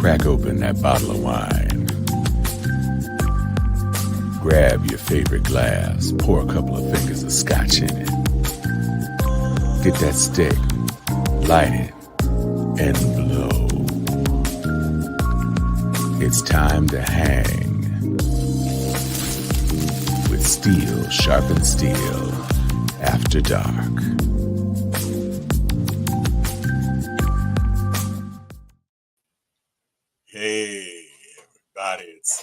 Crack open that bottle of wine. Grab your favorite glass, pour a couple of fingers of scotch in it. Get that stick, light it, and blow. It's time to hang with Steel Sharpened Steel After Dark. Hey, everybody, it's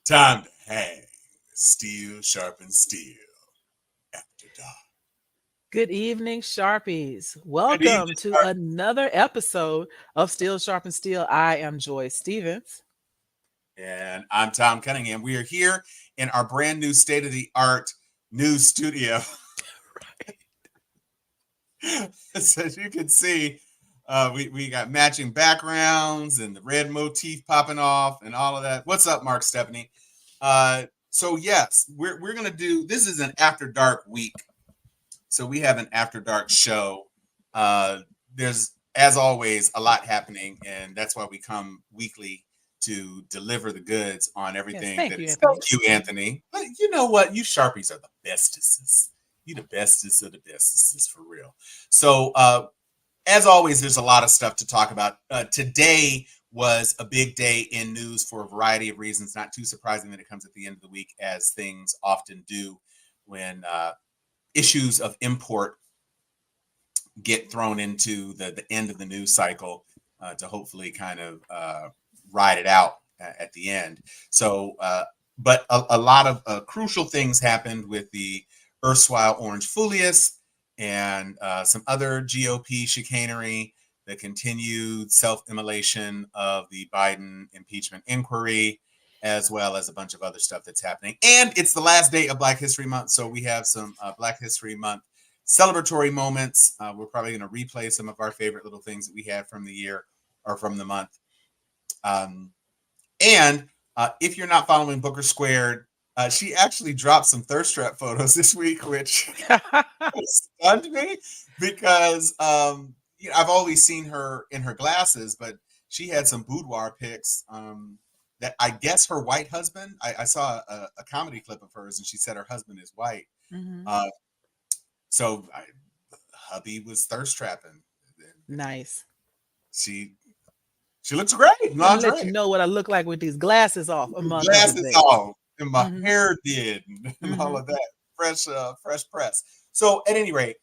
time to hang with Steel Sharpened Steel After Dark. Good evening, Sharpies. Welcome to another episode of Steel Sharpened Steel. I am Joyce Stevens. And I'm Tom Cunningham. We are here in our brand new state-of-the-art new studio. Right. So as you can see, we got matching backgrounds and the red motif popping off and all of that. What's up, Mark Stephanie? So yes, we're going to do, this is an After Dark week. So we have an After Dark show. There's, as always, a lot happening, and that's why we come weekly to deliver the goods on everything. Yes, thank you, Anthony. But you know what? You Sharpies are the bestesses. You the bestest of the bestesses, for real. So as always, there's a lot of stuff to talk about. Today was a big day in news for a variety of reasons. Not too surprising that it comes at the end of the week, as things often do when issues of import get thrown into the end of the news cycle to hopefully kind of ride it out at the end. So, but a lot of crucial things happened with the erstwhile Orange Foulious and some other GOP chicanery, the continued self-immolation of the Biden impeachment inquiry, as well as a bunch of other stuff that's happening. And it's the last day of Black History Month, so we have some Black History Month celebratory moments. We're probably going to replay some of our favorite little things that we had from the year or from the month. And if you're not following Booker Squared, she actually dropped some thirst trap photos this week, which stunned me because I've always seen her in her glasses, but she had some boudoir pics that I guess her white husband, I saw a comedy clip of hers and she said her husband is white. Mm-hmm. So hubby was thirst trapping. Nice. She looks great. I'll let you know what I look like with these glasses off. Glasses off, and my hair did, and all of that. Fresh press. So at any rate,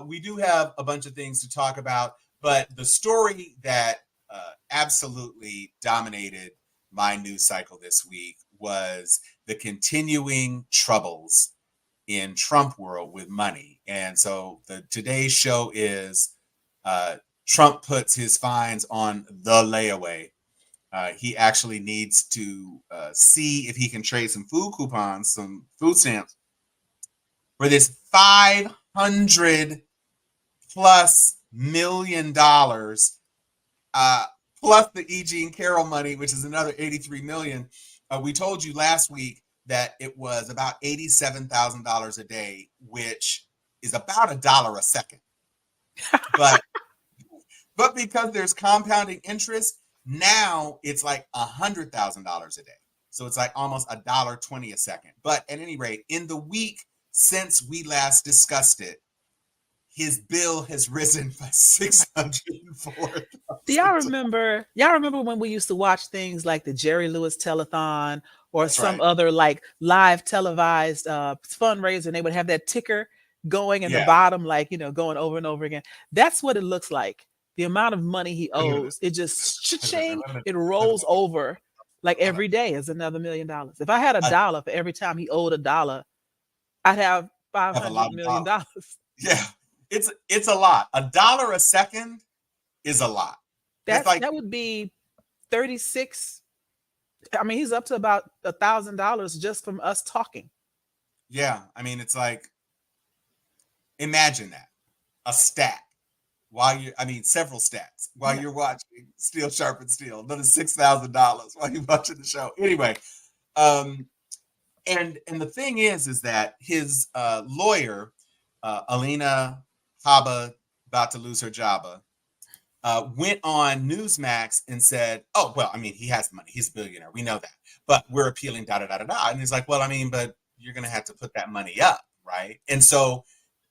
we do have a bunch of things to talk about, but the story that absolutely dominated my news cycle this week was the continuing troubles in Trump world with money. And so today's show is Trump puts his fines on the layaway. He actually needs to see if he can trade some food coupons, some food stamps, for this $500+ million, plus the E. Jean Carroll money, which is another $83 million. We told you last week that it was about $87,000 a day, which is about $1 a second. But because there's compounding interest, now it's like $100,000 a day. So it's like almost $1.20 a second. But at any rate, in the week since we last discussed it, his bill has risen by $604. Do y'all remember? Y'all remember when we used to watch things like the Jerry Lewis Telethon or That's some right. other like live televised fundraiser, and they would have that ticker going in the bottom, like, going over and over again. That's what it looks like. The amount of money he owes, it just cha-ching, it rolls over like every day is another $1 million. If I had $1 for every time he owed $1, I'd have $500 million. Yeah, it's a lot. $1 a second is a lot. That would be 36. I mean, he's up to about $1,000 just from us talking. Yeah, I mean, it's like, imagine that, a stack. Several stacks while you're watching Steel Sharpened Steel, another $6,000 while you're watching the show. Anyway, and the thing is that his lawyer, Alina Habba, about to lose her job, went on Newsmax and said, "Oh, well, I mean, he has the money. He's a billionaire. We know that. But we're appealing, da da da da da." And he's like, "Well, I mean, but you're going to have to put that money up, right?" And so,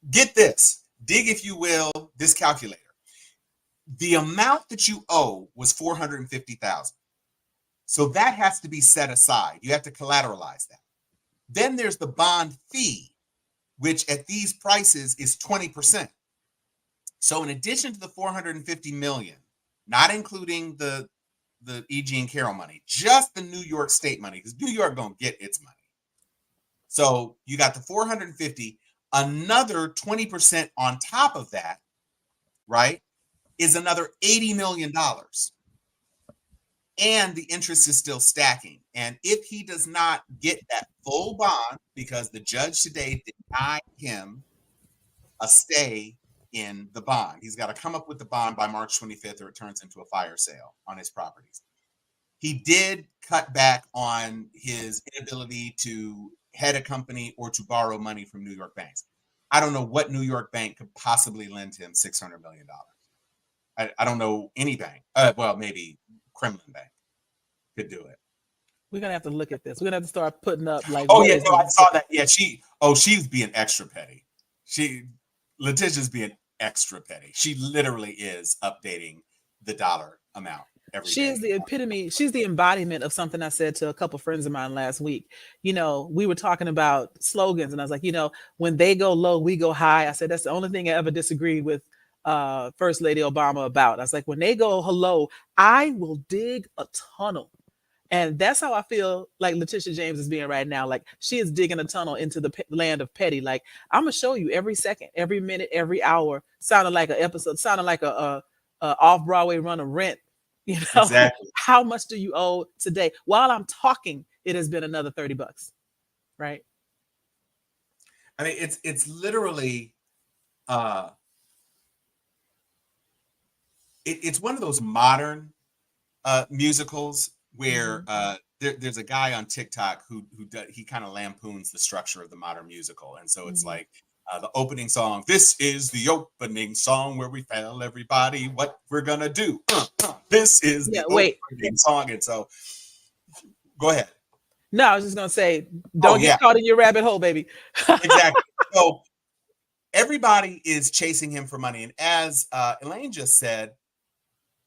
get this, dig if you will, this calculator. The amount that you owe was $450,000. So that has to be set aside. You have to collateralize that. Then there's the bond fee, which at these prices is 20%. So in addition to the $450 million, not including the E.G. and Carroll money, just the New York State money, because New York gonna get its money. So you got the 450, another 20% on top of that, right, is another $80 million. And the interest is still stacking. And if he does not get that full bond, because the judge today denied him a stay in the bond, he's got to come up with the bond by March 25th or it turns into a fire sale on his properties. He did cut back on his inability to head a company or to borrow money from New York banks. I don't know what New York bank could possibly lend him $600 million. I don't know any bank. Well, maybe Kremlin Bank could do it. We're gonna have to look at this. We're gonna have to start putting up like. Oh yeah, no, I saw that. Yeah, she's being extra petty. Letitia's being extra petty. She literally is updating the dollar amount every day. She is the epitome. She's the embodiment of something I said to a couple of friends of mine last week. You know, we were talking about slogans, and I was like, you know, when they go low, we go high. I said that's the only thing I ever disagreed with First Lady Obama about. I was like, when they go low, I will dig a tunnel. And that's how I feel like Letitia James is being right now. Like she is digging a tunnel into the land of petty. Like I'm gonna show you every second, every minute, every hour. Sounded like an episode. Sounded like a off-Broadway run of Rent. You know, exactly. How much do you owe today? While I'm talking, it has been another $30, right? I mean, it's literally it's one of those modern musicals where there's a guy on TikTok who he kind of lampoons the structure of the modern musical, and so it's like the opening song. This is the opening song where we tell everybody what we're gonna do. This is the opening song, and so go ahead. No, I was just gonna say, don't get caught in your rabbit hole, baby. Exactly. So everybody is chasing him for money, and as Elaine just said,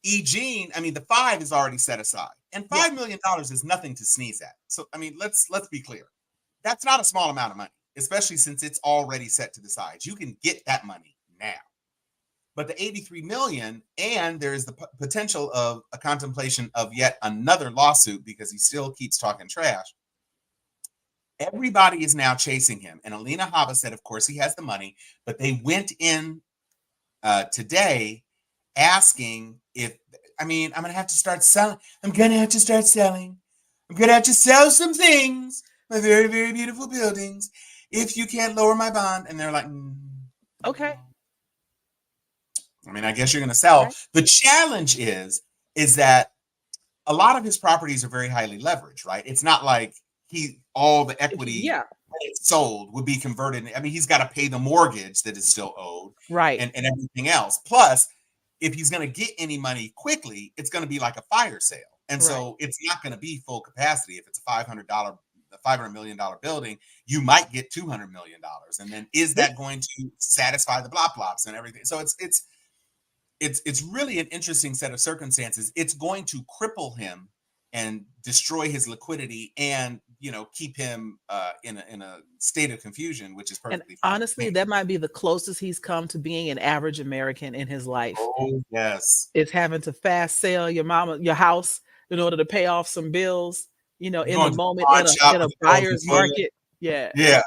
E. I mean, the 5 is already set aside, and $5 million is nothing to sneeze at. So, I mean, let's be clear. That's not a small amount of money, especially since it's already set to the side. You can get that money now. But the $83 million, and there is the potential of a contemplation of yet another lawsuit because he still keeps talking trash. Everybody is now chasing him. And Alina Habba said, of course, he has the money, but they went in today asking if, I mean, I'm going to have to start selling. I'm going to have to start selling. I'm going to have to sell some things, my very, very beautiful buildings, if you can't lower my bond. And they're like, okay. I mean, I guess you're going to sell. Right. The challenge is that a lot of his properties are very highly leveraged, right? It's not like all the equity sold would be converted. I mean, he's got to pay the mortgage that is still owed, right, and everything else. Plus, if he's going to get any money quickly, it's going to be like a fire sale, and so it's not going to be full capacity. If it's a $500 million building, you might get $200 million, and then is that going to satisfy the blop-blops and everything? So it's really an interesting set of circumstances. It's going to cripple him and destroy his liquidity, and keep him in a state of confusion, which is perfectly fine. Honestly, that might be the closest he's come to being an average American in his life. Oh yes, it's having to fast sell your house in order to pay off some bills. In the moment in a buyer's market. Yeah.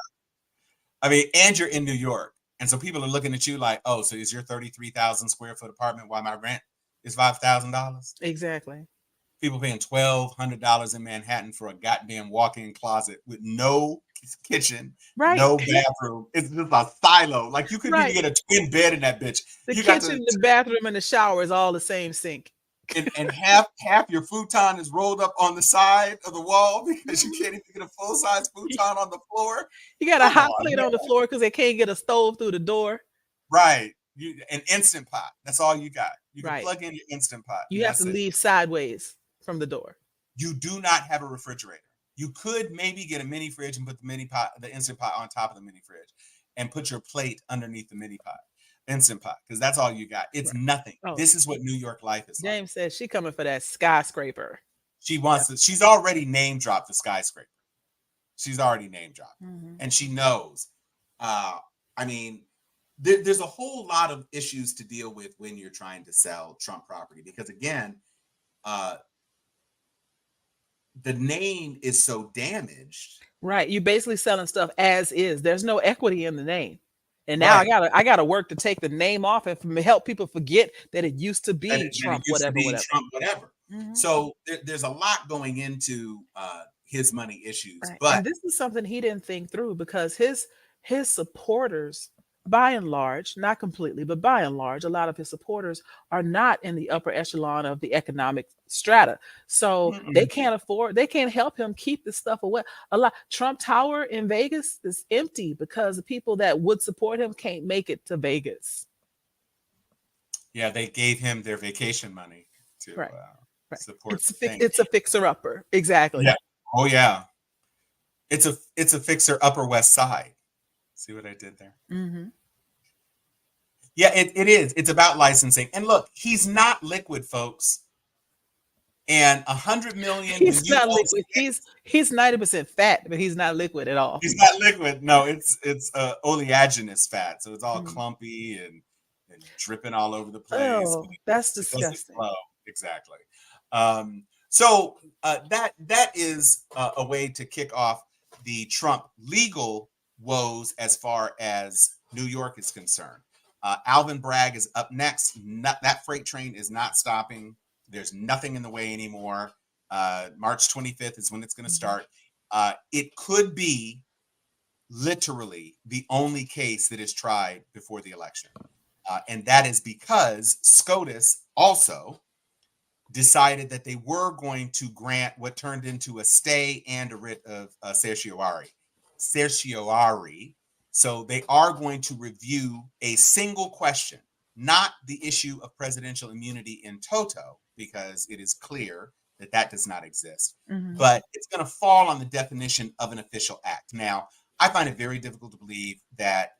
I mean, and you're in New York, and so people are looking at you like, oh, so is your 33,000 square foot apartment while my rent is $5,000? Exactly. People paying $1,200 in Manhattan for a goddamn walk-in closet with no kitchen, no bathroom. It's just a silo. Like you couldn't even get a twin bed in that bitch. The kitchen, the bathroom, and the shower is all the same sink. And half your futon is rolled up on the side of the wall because you can't even get a full-size futon on the floor. You got a hot plate on the floor because they can't get a stove through the door. Right. An Instant Pot. That's all you got. You can Right. plug in your Instant Pot. You have to leave sideways from the door. You do not have a refrigerator. You could maybe get a mini fridge and put the Instant Pot on top of the mini fridge and put your plate underneath the Instant Pot, because that's all you got. It's nothing. Oh. This is what New York life is like. James says she coming for that skyscraper. She wants to, she's already name dropped the skyscraper. She's already name dropped. And she knows. I mean, there's a whole lot of issues to deal with when you're trying to sell Trump property, because again, the name is so damaged. Right. You're basically selling stuff as is. There's no equity in the name. And now I gotta work to take the name off and help people forget that it used to be Trump, whatever. So there's a lot going into his money issues. Right. But and this is something he didn't think through, because his supporters, by and large, not completely, but by and large, a lot of his supporters are not in the upper echelon of the economic strata. So they can't help him keep this stuff away. Trump Tower in Vegas is empty because the people that would support him can't make it to Vegas. Yeah, they gave him their vacation money to support. It's a fixer-upper. Exactly. Yeah. Oh yeah. It's a fixer Upper West Side. See what I did there? Yeah, it is. It's about licensing. And look, he's not liquid, folks. And 100 million. He's not liquid. He's 90% fat, but he's not liquid at all. He's not liquid. No, it's oleaginous fat. So it's all clumpy and dripping all over the place. Oh, that's disgusting. Exactly. So that is a way to kick off the Trump legal woes as far as New York is concerned. Alvin Bragg is up next. That freight train is not stopping. There's nothing in the way anymore. March 25th is when it's going to start. It could be literally the only case that is tried before the election. And that is because SCOTUS also decided that they were going to grant what turned into a stay and a writ of certiorari. So they are going to review a single question, not the issue of presidential immunity in toto, because it is clear that does not exist. But it's going to fall on the definition of an official act. Now, I find it very difficult to believe that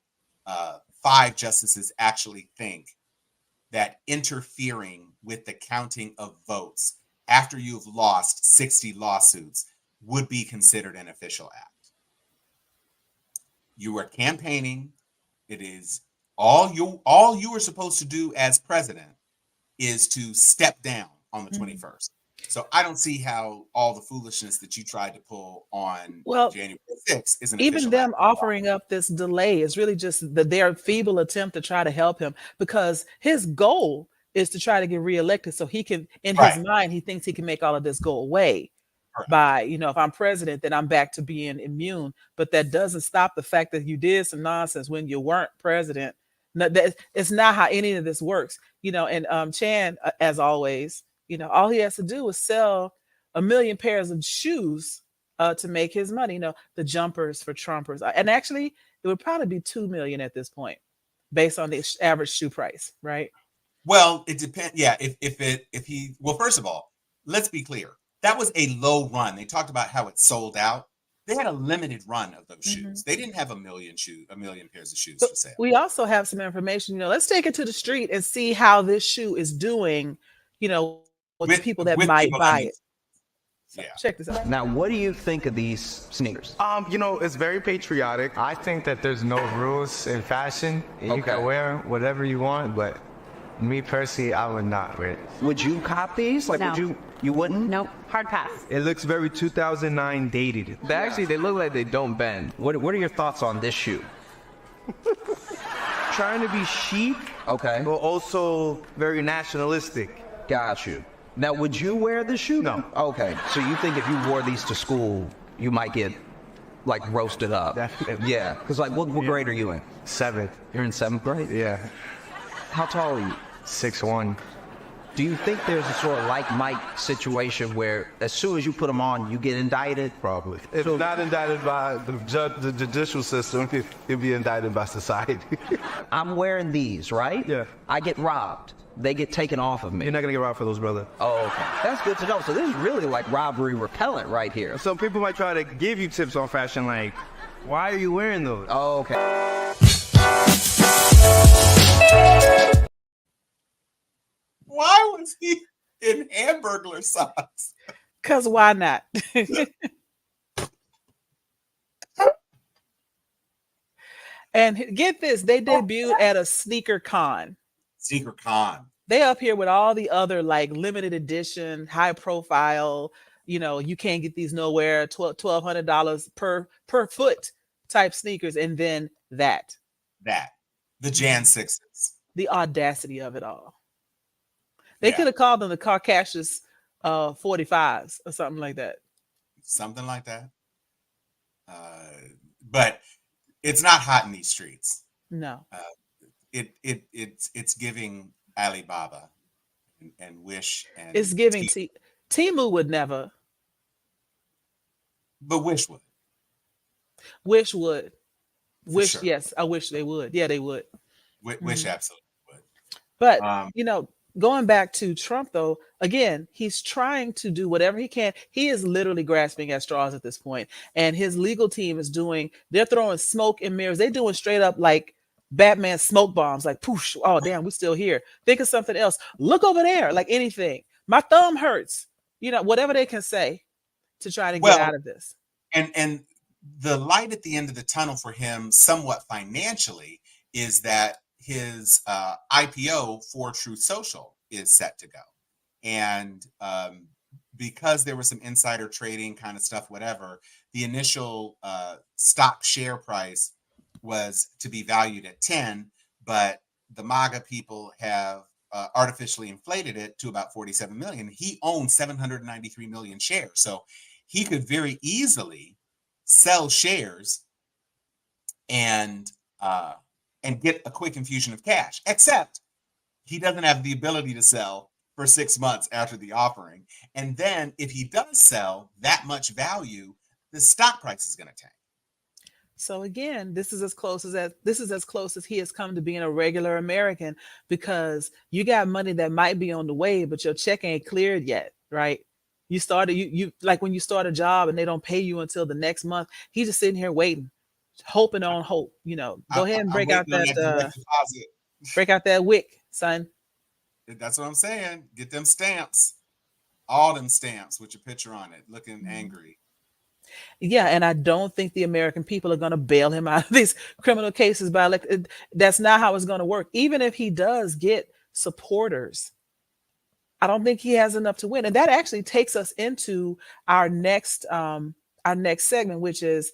5 justices actually think that interfering with the counting of votes after you've lost 60 lawsuits would be considered an official act. You are campaigning. It is all you are supposed to do as president is to step down on the 21st. So I don't see how all the foolishness that you tried to pull on January 6th is an even them act. offering up this delay is really just their feeble attempt to try to help him, because his goal is to try to get reelected so he can, in his mind, he thinks he can make all of this go away by, if I'm president, then I'm back to being immune. But that doesn't stop the fact that you did some nonsense when you weren't president. No, it's not how any of this works, and Chan, as always, all he has to do is sell 1 million pairs of shoes to make his money, the jumpers for Trumpers. And actually, it would probably be 2 million at this point, based on the average shoe price, right? Well, it depends. Yeah, first of all, let's be clear. That was a low run. They talked about how it sold out. They had a limited run of those shoes. They didn't have 1 million pairs of shoes for sale. We also have some information. Let's take it to the street and see how this shoe is doing. With the people that might buy it. So check this out. Now, what do you think of these sneakers? It's very patriotic. I think that there's no rules in fashion. You can wear whatever you want, but me personally, I would not wear it. Would you cop these? Like, No. you wouldn't? Nope, hard pass. It looks very 2009 dated. They look like they don't bend. What are your thoughts on this shoe? Trying to be chic, but also very nationalistic. Got you. Now, would you wear this shoe? No. Okay, so you think if you wore these to school, you might get, roasted up? Definitely. Yeah, because, what grade are you in? 7th. You're in 7th grade? Yeah. How tall are you? 6'1". Do you think there's a sort of like Mike situation where as soon as you put them on, you get indicted? Probably. If not indicted by the judicial system, it'd be indicted by society. I'm wearing these, right? Yeah. I get robbed. they get taken off of me. You're not gonna get robbed for those, brother. Oh, okay. That's good to know. So this is really like robbery repellent right here. Some people might try to give you tips on fashion, like, why are you wearing those? Oh, okay. Why was he in Hamburglar socks? Because why not? And get this, they debuted at a sneaker con. Sneaker con. They up here with all the other like limited edition, high profile, you can't get these nowhere, $1,200 per foot type sneakers. And then the Jan 6s. The audacity of it all. They could have called them the Caucasus 45s or something like that. Something like that. But it's not hot in these streets. No. It's giving Alibaba and Wish and it's giving Temu would never. But Wish would. Wish would. Wish, sure. Yes, I wish they would. Yeah, they would. Wish absolutely would. But going back to Trump, though, again, he's trying to do whatever he can. He is literally grasping at straws at this point. And his legal team is they're throwing smoke and mirrors. They're doing straight up like Batman smoke bombs, like, poosh, oh, damn, we're still here. Think of something else. Look over there, like anything. My thumb hurts. Whatever they can say to try to get out of this. And the light at the end of the tunnel for him, somewhat financially, is that his IPO for Truth Social is set to go. And because there was some insider trading kind of stuff, whatever, the initial stock share price was to be valued at 10, but the MAGA people have artificially inflated it to about 47 million. He owns 793 million shares. So he could very easily sell shares and get a quick infusion of cash, except he doesn't have the ability to sell for 6 months after the offering. And then if he does sell that much value, the stock price is going to tank. So again, this is as close as he has come to being a regular American, because you got money that might be on the way, but your check ain't cleared yet, right? You started, you like when you start a job and they don't pay you until the next month. He's just sitting here waiting, hoping on hope. Go ahead and break out that wick, son. That's what I'm saying. Get them stamps, all them stamps with your picture on it, looking angry. Yeah, and I don't think the American people are going to bail him out of these criminal cases that's not how it's going to work. Even if he does get supporters, I don't think he has enough to win. And that actually takes us into our next segment, which is,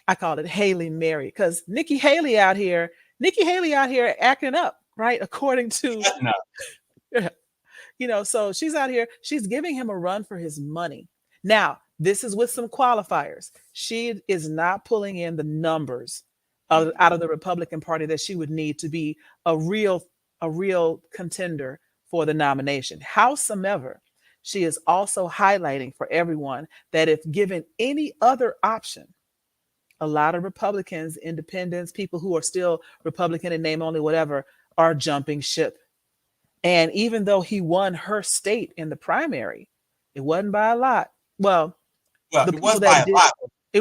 I call it Haley Mary, because Nikki Haley out here acting up, right? According to, so she's out here, she's giving him a run for his money. Now, this is with some qualifiers. She is not pulling in the numbers out of the Republican Party that she would need to be a real contender for the nomination. Howsoever, she is also highlighting for everyone that if given any other option, a lot of Republicans, independents, people who are still Republican in name only, whatever, are jumping ship. And even though he won her state in the primary, it wasn't by a lot. Well, it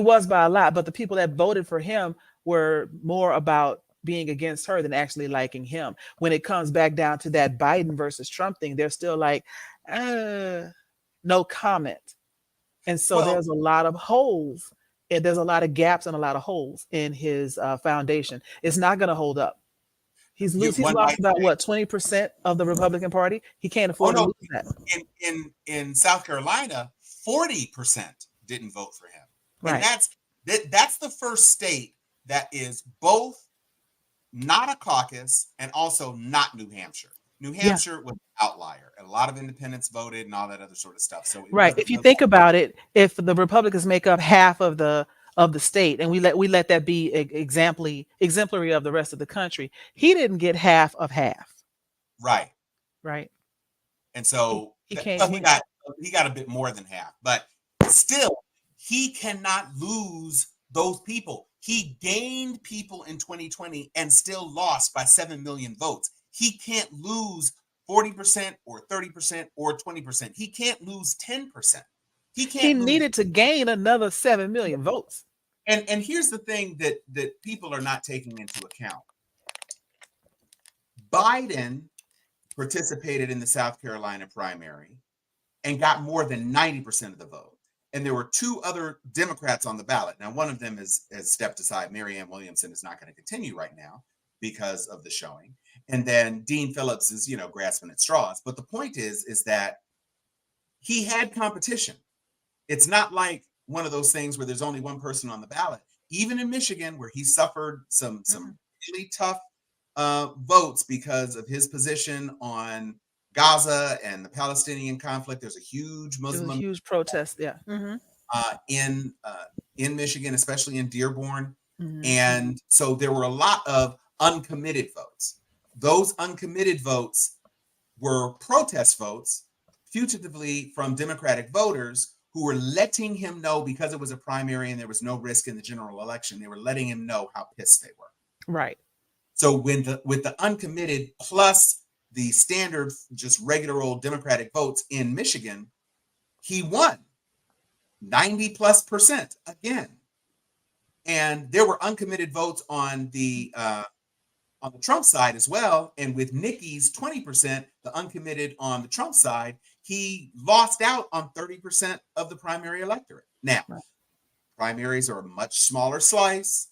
was by a lot, but the people that voted for him were more about being against her than actually liking him. When it comes back down to that Biden versus Trump thing, they're still like, no comment. And so there's a lot of holes, and there's a lot of gaps and a lot of holes in his foundation. It's not going to hold up. He's lost about 20% of the Republican Party. He can't afford to lose that. In South Carolina, 40% didn't vote for him. Right. And that's the first state that is both not a caucus and also not New Hampshire. New Hampshire was an outlier. A lot of independents voted and all that other sort of stuff. So right. If you think about it, if the Republicans make up half of the state, and we let that be exemplary of the rest of the country, he didn't get half of half. Right. And so he got a bit more than half, but still he cannot lose those people. He gained people in 2020 and still lost by 7 million votes. He can't lose 40% or 30% or 20%. He can't lose 10%. He He can't lose. needed to gain another 7 million votes. And here's the thing that people are not taking into account. Biden participated in the South Carolina primary and got more than 90% of the vote. And there were two other Democrats on the ballot. Now, one of them has stepped aside. Marianne Williamson is not going to continue right now because of the showing. And then Dean Phillips is, grasping at straws. But the point is that he had competition. It's not like one of those things where there's only one person on the ballot. Even in Michigan, where he suffered some really tough votes because of his position on Gaza and the Palestinian conflict. There's a huge Muslim protest, in Michigan, especially in Dearborn. Mm-hmm. And so there were a lot of uncommitted votes. Those uncommitted votes were protest votes, fugitively from Democratic voters who were letting him know, because it was a primary and there was no risk in the general election, they were letting him know how pissed they were. Right. So with the uncommitted plus the standard, just regular old Democratic votes in Michigan, he won 90+% again. And there were uncommitted votes on the Trump side as well. And with Nikki's 20%, the uncommitted on the Trump side, he lost out on 30% of the primary electorate. Now, primaries are a much smaller slice.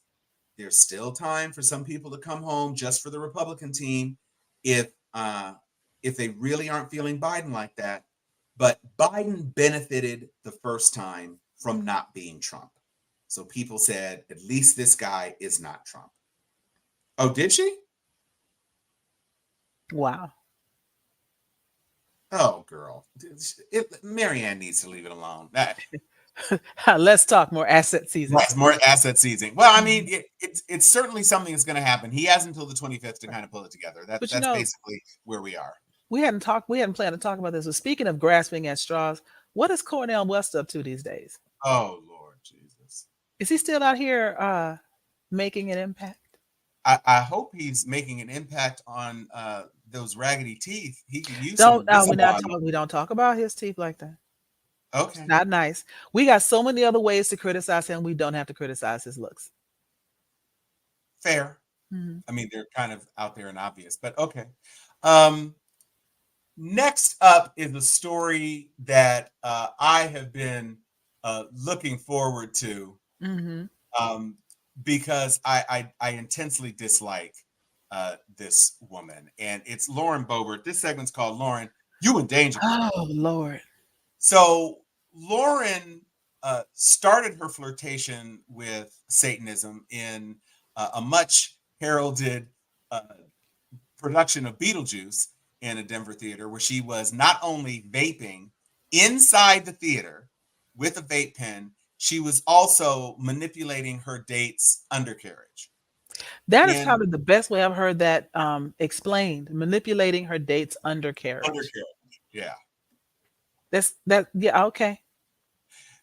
There's still time for some people to come home just for the Republican team if they really aren't feeling Biden like that. But Biden benefited the first time from not being Trump. So people said, at least this guy is not Trump. Oh, did she? Wow. Oh, girl. Marianne needs to leave it alone. Let's talk more asset seizing. Right, more asset seizing. Well, I mean, it's certainly something that's going to happen. He has until the 25th to kind of pull it together. That's basically where we are. We hadn't planned to talk about this. But speaking of grasping at straws, what is Cornel West up to these days? Oh, Lord Jesus. Is he still out here making an impact? I hope he's making an impact on those raggedy teeth. He can use we don't talk about his teeth like that. Okay. It's not nice. We got so many other ways to criticize him. We don't have to criticize his looks. Fair. Mm-hmm. I mean, they're kind of out there and obvious, but okay. Next up is a story that I have been looking forward to because I intensely dislike this woman, and it's Lauren Boebert. This segment's called Lauren, You in Danger. Oh, Lord. So Lauren started her flirtation with Satanism in a much heralded production of Beetlejuice in a Denver theater, where she was not only vaping inside the theater with a vape pen, she was also manipulating her date's undercarriage. That is probably the best way I've heard that explained. Manipulating her date's undercarriage. Yeah. Yeah, okay.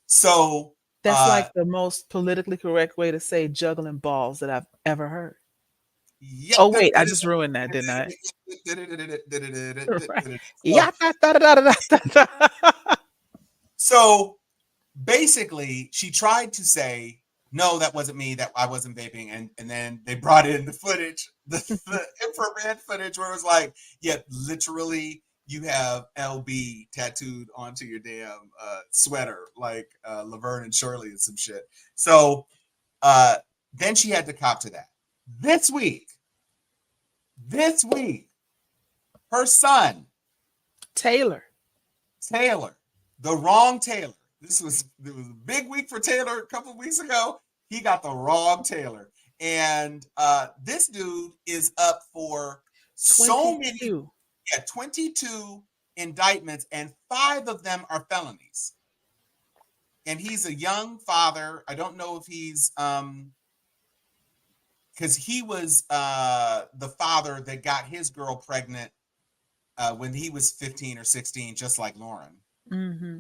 So that's like the most politically correct way to say juggling balls that I've ever heard. Yeah. Oh wait, I just ruined that, didn't I? So basically, she tried to say, no, that wasn't me, that I wasn't vaping, and then they brought in the footage, the infrared footage, where it was like, yeah, literally, you have LB tattooed onto your damn sweater, like Laverne and Shirley and some shit. So then she had to cop to that. This week, her son, Taylor, the wrong Taylor. It was a big week for Taylor a couple of weeks ago. He got the wrong Taylor. And this dude is up for 22 indictments, and 5 of them are felonies. And he's a young father. I don't know if he's because he was the father that got his girl pregnant when he was 15 or 16, just like Lauren. Mm-hmm.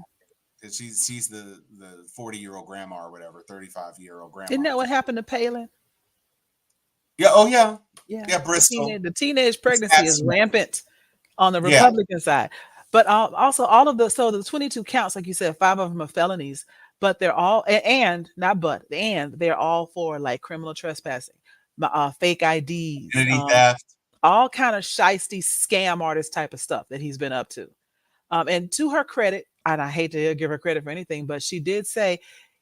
Because she's the 40-year-old grandma or whatever, 35-year-old grandma. Isn't that what happened to Palin? Yeah. Oh yeah. Yeah. Yeah. Bristol. The teenage pregnancy is rampant. on the Yeah. Republican side. But also all of the 22 counts, like you said, 5 of them are felonies, but they're all and they're all for like criminal trespassing, fake IDs, Identity theft. all kind of shisty scam artist type of stuff that he's been up to. And to her credit, and I hate to give her credit for anything, but she did say,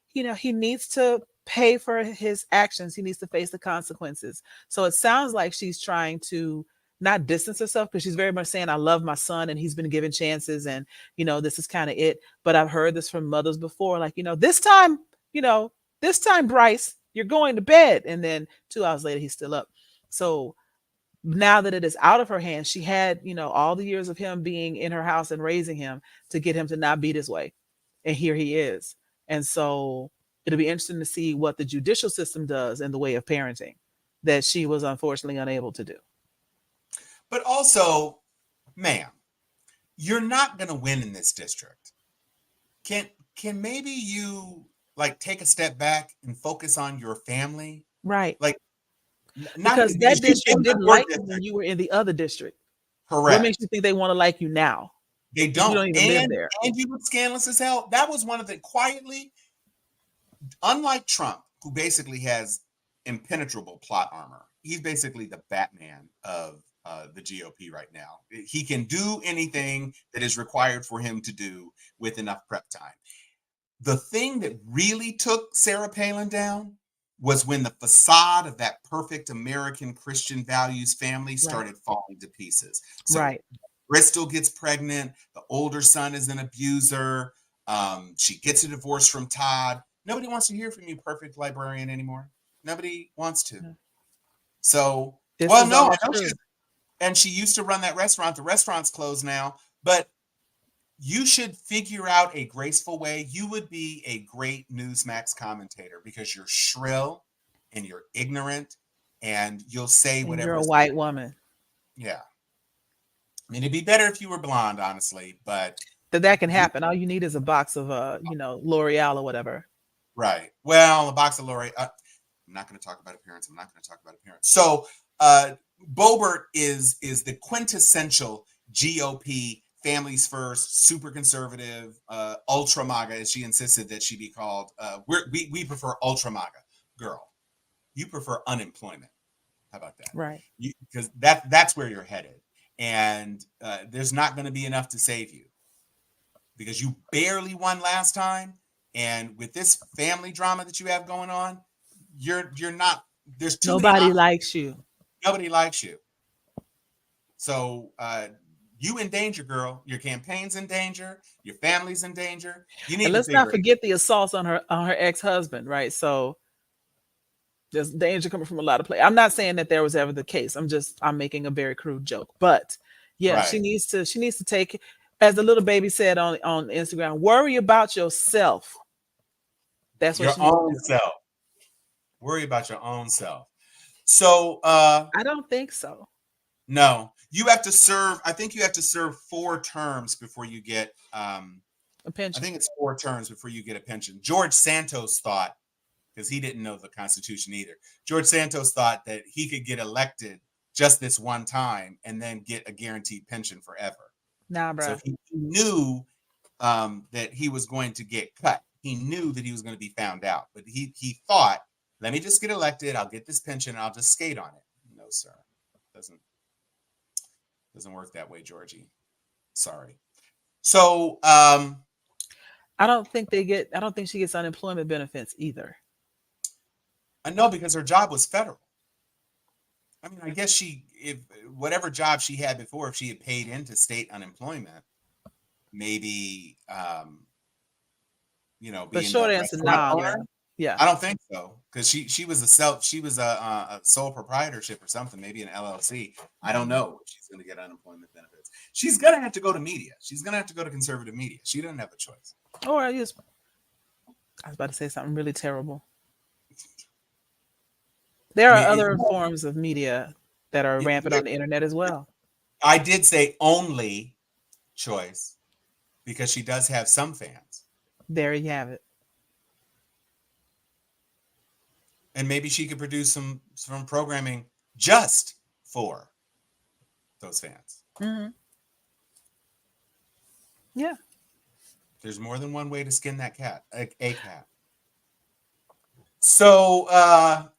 he needs to pay for his actions. He needs to face the consequences. So it sounds like she's trying to not distance herself, because she's very much saying, I love my son and he's been given chances, and this is kind of it. But I've heard this from mothers before, like, this time, Bryce, you're going to bed. And then 2 hours later, he's still up. So now that it is out of her hands, she had, all the years of him being in her house and raising him to get him to not be this way. And here he is. And so it'll be interesting to see what the judicial system does in the way of parenting that she was unfortunately unable to do. But also, ma'am, you're not going to win in this district. Can maybe you like take a step back and focus on your family? Right. Like, because that district didn't like you when you were in the other district. Correct. What makes you think they want to like you now? They don't. You don't even live there. And you were scandalous as hell. That was one of the quietly, unlike Trump, who basically has impenetrable plot armor. He's basically the Batman of the GOP right now. He can do anything that is required for him to do with enough prep time. The thing that really took Sarah Palin down was when the facade of that perfect American Christian values family started falling to pieces. So Bristol gets pregnant. The older son is an abuser. She gets a divorce from Todd. Nobody wants to hear from you, perfect librarian, anymore. Nobody wants to. So, and she used to run that restaurant. The restaurant's closed now, but you should figure out a graceful way. You would be a great Newsmax commentator because you're shrill and you're ignorant and you'll say whatever. You're a white woman. Yeah. I mean, it'd be better if you were blonde, honestly, but that can happen. All you need is a box of, L'Oreal or whatever. Right. Well, a box of L'Oreal. I'm not going to talk about appearance. So, Boebert is the quintessential GOP, families first, super conservative, ultra MAGA, as she insisted that she be called. We prefer ultra MAGA, girl. You prefer unemployment. How about that? Right. Because that's where you're headed. And there's not going to be enough to save you because you barely won last time. And with this family drama that you have going on, you're not. There's too nobody likes you. Nobody likes you. So you in danger, girl. Your campaign's in danger. Your family's in danger. You need. And let's not forget the assaults on her ex-husband, right? So there's danger coming from a lot of places. I'm not saying that there was ever the case. I'm making a very crude joke, but yeah, she needs to take, as the little baby said on Instagram, worry about yourself. That's what your own self. Worry about your own self. So I don't think so. No, you have to serve. I think you have to serve 4 terms before you get a pension. I think it's 4 terms before you get a pension. George Santos thought, because he didn't know the Constitution either. George Santos thought that he could get elected just this one time and then get a guaranteed pension forever. Nah, bro. So he knew that he was going to get cut. He knew that he was going to be found out, but he thought, let me just get elected. I'll get this pension and I'll just skate on it. No, sir. Doesn't work that way, Georgie. Sorry. So I don't think she gets unemployment benefits either. I know, because her job was federal. I mean, I guess if whatever job she had before, if she had paid into state unemployment, maybe But short answer, no. Yeah, I don't think so, because she was a sole proprietorship or something, maybe an LLC. I don't know if she's going to get unemployment benefits. She's going to have to go to media. She's going to have to go to conservative media. She doesn't have a choice. Or I was about to say something really terrible. There are other forms of media that are rampant on the internet as well. I did say only choice because she does have some fans. There you have it. And maybe she could produce some programming just for those fans. Mm-hmm. Yeah. There's more than one way to skin that cat, a cat. So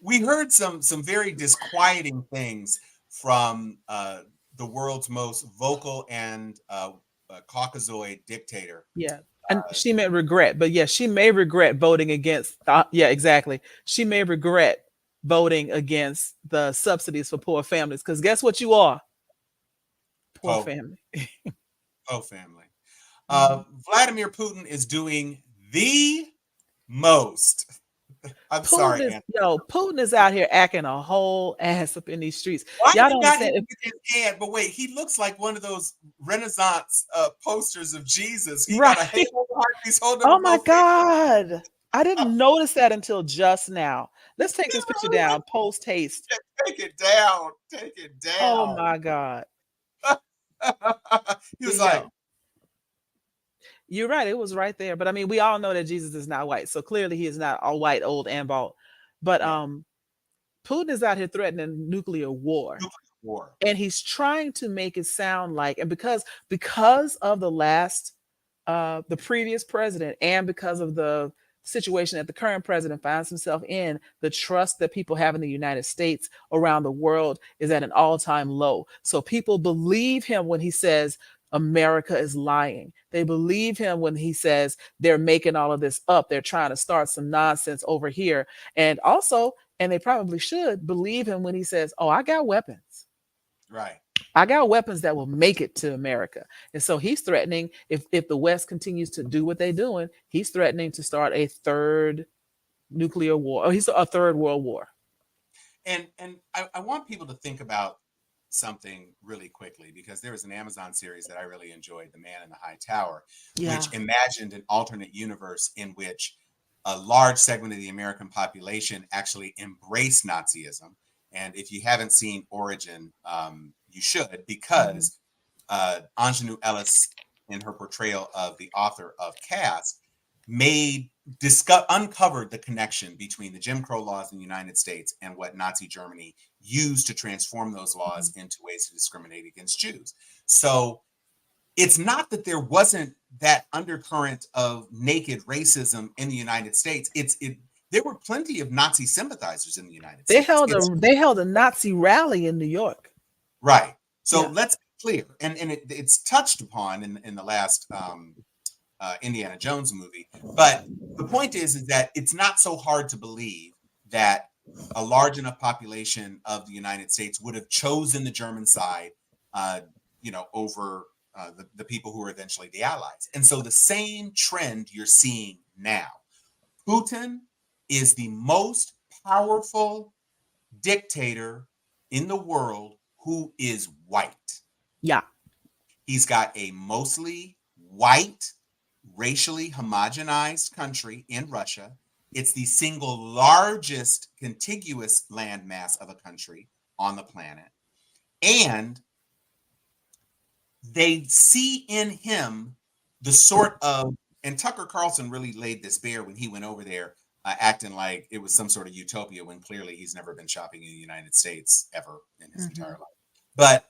we heard some very disquieting things from the world's most vocal and Caucasoid dictator. Yeah. And she may regret, but yeah, she may regret voting against. Yeah, exactly. She may regret voting against the subsidies for poor families. Because guess what you are? Poor family. Oh, family. Mhm. Vladimir Putin is doing the most. I'm sorry, Ann. Putin is out here acting a whole ass up in these streets. Why Y'all you don't got him understand. with his head? But wait, he looks like one of those Renaissance posters of Jesus. He got a Right. halo heart. He's holding Oh with my both fingers. God. I didn't notice that until just now. Let's take this picture down post haste. Take it down. Take it Oh down. my God. He was like, You're right. It was right there. But I mean, we all know that Jesus is not white. So clearly he is not all white, old, and bald. But Yeah. Putin is out here threatening nuclear war. war. And he's trying to make it sound like, and because of the previous president, and because of the situation that the current president finds himself in, the trust that people have in the United States around the world is at an all-time low. So people believe him when he says America is lying. They believe him when he says they're making all of this up. They're trying to start some nonsense over here. And also, and they probably should believe him when he says, oh, I got weapons. Right. I got weapons that will make it to America. And so he's threatening, if the West continues to do what they're doing, he's threatening to start a third nuclear war. Or he's a third world war. And I want people to think about something really quickly, because there was an Amazon series that I really enjoyed, The Man in the High Tower, which imagined an alternate universe in which a large segment of the American population actually embraced Nazism. And if you haven't seen Origin, you should, because Anjanou Ellis, in her portrayal of the author of Caste, uncovered the connection between the Jim Crow laws in the United States and what Nazi Germany used to transform those laws into ways to discriminate against Jews. So it's not that there wasn't that undercurrent of naked racism in the United States. There were plenty of Nazi sympathizers in the United States. They held a Nazi rally in New York. Right. So let's be clear. And it's touched upon in the last Indiana Jones movie. But the point is that it's not so hard to believe that a large enough population of the United States would have chosen the German side, over the people who were eventually the Allies. And so the same trend you're seeing now. Putin is the most powerful dictator in the world who is white. Yeah. He's got a mostly white, racially homogenized country in Russia. It's the single largest contiguous landmass of a country on the planet. And they see in him the sort of, and Tucker Carlson really laid this bare when he went over there, acting like it was some sort of utopia, when clearly he's never been shopping in the United States ever in his entire life. But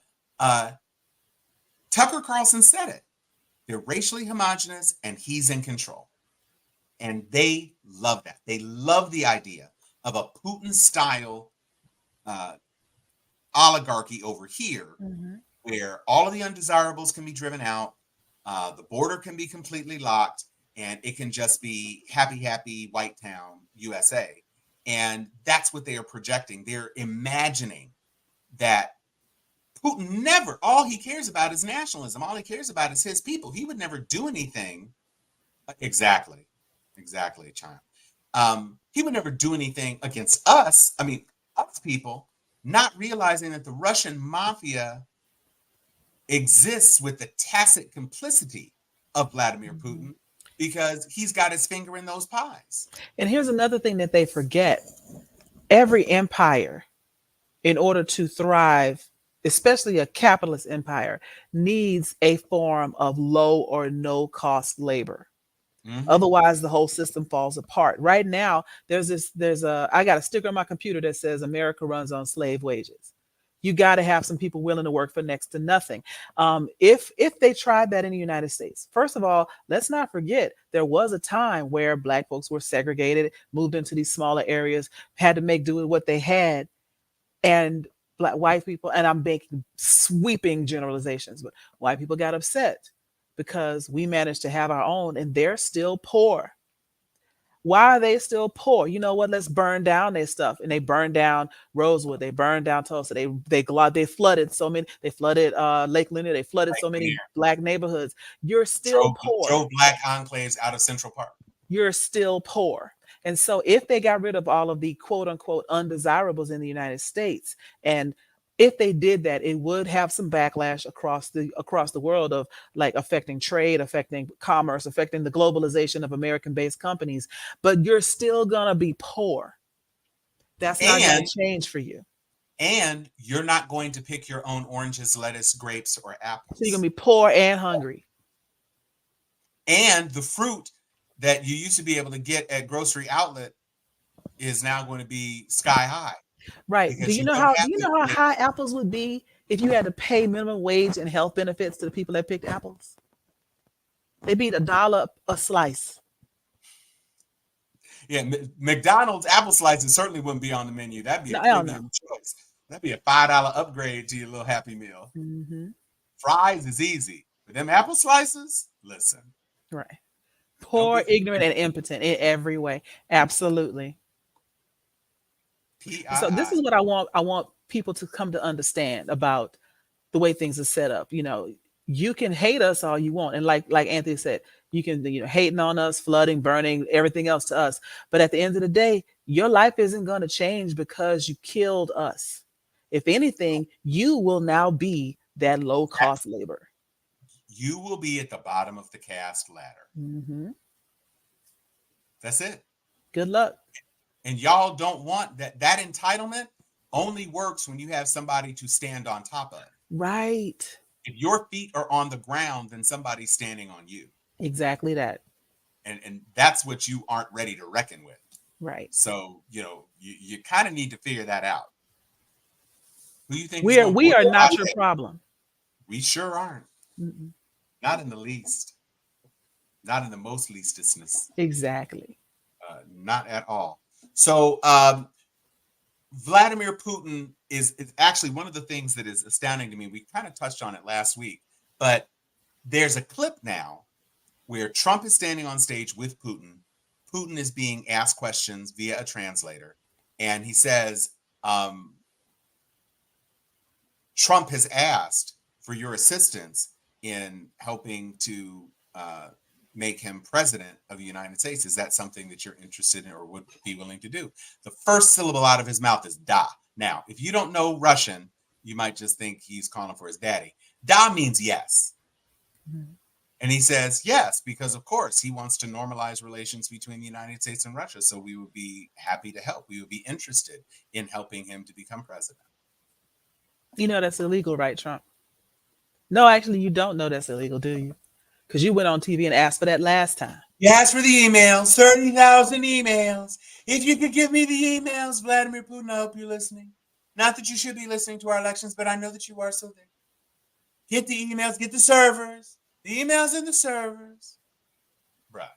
Tucker Carlson said it. They're racially homogenous and he's in control. And they love that. They love the idea of a Putin-style oligarchy over here, where all of the undesirables can be driven out, the border can be completely locked, and it can just be happy, happy white town USA. And that's what they are projecting. They're imagining that Putin all he cares about is nationalism. All he cares about is his people. He would never do anything. Exactly, China. He would never do anything against us. I mean, us people, not realizing that the Russian mafia exists with the tacit complicity of Vladimir Putin, because he's got his finger in those pies. And here's another thing that they forget. Every empire, in order to thrive, especially a capitalist empire, needs a form of low or no cost labor. Otherwise, the whole system falls apart. Right now, I got a sticker on my computer that says America runs on slave wages. You got to have some people willing to work for next to nothing. If they tried that in the United States, first of all, let's not forget there was a time where Black folks were segregated, moved into these smaller areas, had to make do with what they had, and white people, and I'm making sweeping generalizations, but white people got upset because we managed to have our own, and they're still poor. Why are they still poor? You know what? Let's burn down their stuff. And they burned down Rosewood. They burned down Tulsa. They flooded so many. They flooded Lake Lanier. They flooded so many Black neighborhoods. You're still poor. Drove Black enclaves out of Central Park. You're still poor. And so if they got rid of all of the quote unquote undesirables in the United States, and if they did that, it would have some backlash across the world of like affecting trade, affecting commerce, affecting the globalization of American-based companies. But you're still gonna be poor. That's not gonna change for you. And you're not going to pick your own oranges, lettuce, grapes, or apples. So you're gonna be poor and hungry. And the fruit that you used to be able to get at grocery outlet is now going to be sky high. Right. Do you know how high apples would be if you had to pay minimum wage and health benefits to the people that picked apples? They'd be $1 a slice. Yeah, McDonald's apple slices certainly wouldn't be on the menu. That'd be a premium choice. That'd be a $5 upgrade to your little Happy Meal. Mm-hmm. Fries is easy, but them apple slices, listen. Right. Poor, ignorant, and impotent in every way. Absolutely. So this is what I want people to come to understand about the way things are set up. You know, you can hate us all you want, and like Anthony said, you can hating on us, flooding, burning, everything else to us. But at the end of the day, your life isn't going to change because you killed us. If anything, you will now be that low cost labor. You will be at the bottom of the caste ladder. Mm-hmm. That's it. Good luck. And y'all don't want that. That entitlement only works when you have somebody to stand on top of. Right. If your feet are on the ground, then somebody's standing on you. Exactly that. And that's what you aren't ready to reckon with. Right. So, you kind of need to figure that out. Who you think we are not your problem. We sure aren't. Mm-mm. Not in the least. Not in the most leastestness. Exactly. Not at all. So Vladimir Putin is actually one of the things that is astounding to me. We kind of touched on it last week, but there's a clip now where Trump is standing on stage with Putin. Putin is being asked questions via a translator, and he says, Trump has asked for your assistance in helping to make him president of the United States. Is that something that you're interested in or would be willing to do? The first syllable out of his mouth is da. Now, if you don't know Russian, you might just think he's calling for his daddy. Da means yes. Mm-hmm. And he says yes, because of course he wants to normalize relations between the United States and Russia. So we would be happy to help. We would be interested in helping him to become president. You know that's illegal, right, Trump? No, actually, you don't know that's illegal, do you? Because you went on TV and asked for that last time. You asked for the emails, 30,000 emails. If you could give me the emails, Vladimir Putin, I hope you're listening. Not that you should be listening to our elections, but I know that you are, so there. Get the emails, get the servers. The emails and the servers. Bruh.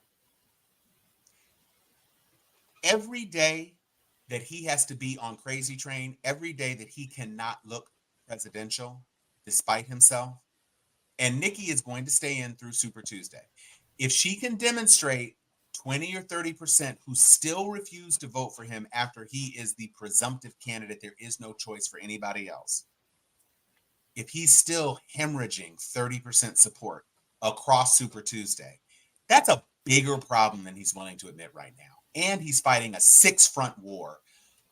Every day that he has to be on Crazy Train, every day that he cannot look presidential despite himself, and Nikki is going to stay in through Super Tuesday. If she can demonstrate 20 or 30% who still refuse to vote for him after he is the presumptive candidate, there is no choice for anybody else. If he's still hemorrhaging 30% support across Super Tuesday, that's a bigger problem than he's willing to admit right now. And he's fighting a six-front war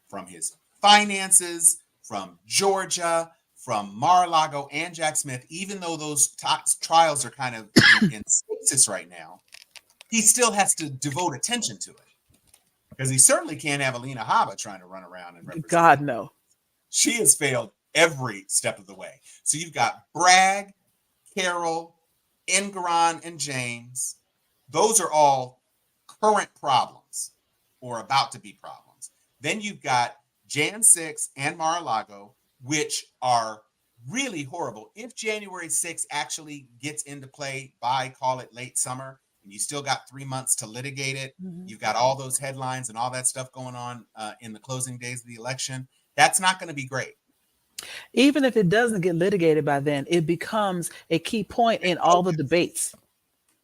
from his finances, from Georgia, from Mar-a-Lago and Jack Smith. Even though those trials are kind of in stasis right now, he still has to devote attention to it. Because he certainly can't have Alina Habba trying to run around and represent. God, no. She has failed every step of the way. So you've got Bragg, Carroll, Engeron, and James. Those are all current problems or about to be problems. Then you've got Jan 6 and Mar-a-Lago. which are really horrible. If January 6th actually gets into play by, call it, late summer, and you still got 3 months to litigate it, you've got all those headlines and all that stuff going on in the closing days of the election, that's not going to be great. Even if it doesn't get litigated by then, it becomes a key point in all the debates.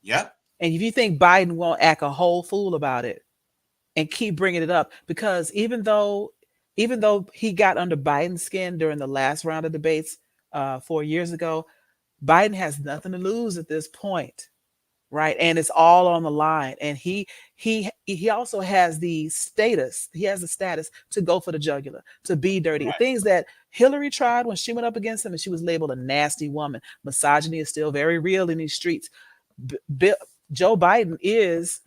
Yep. And if you think Biden won't act a whole fool about it and keep bringing it up, because even though he got under Biden's skin during the last round of debates 4 years ago, Biden has nothing to lose at this point, right? And it's all on the line. And he also has the status. He has the status to go for the jugular, to be dirty. Right. Things that Hillary tried when she went up against him, and she was labeled a nasty woman. Misogyny is still very real in these streets. Joe Biden is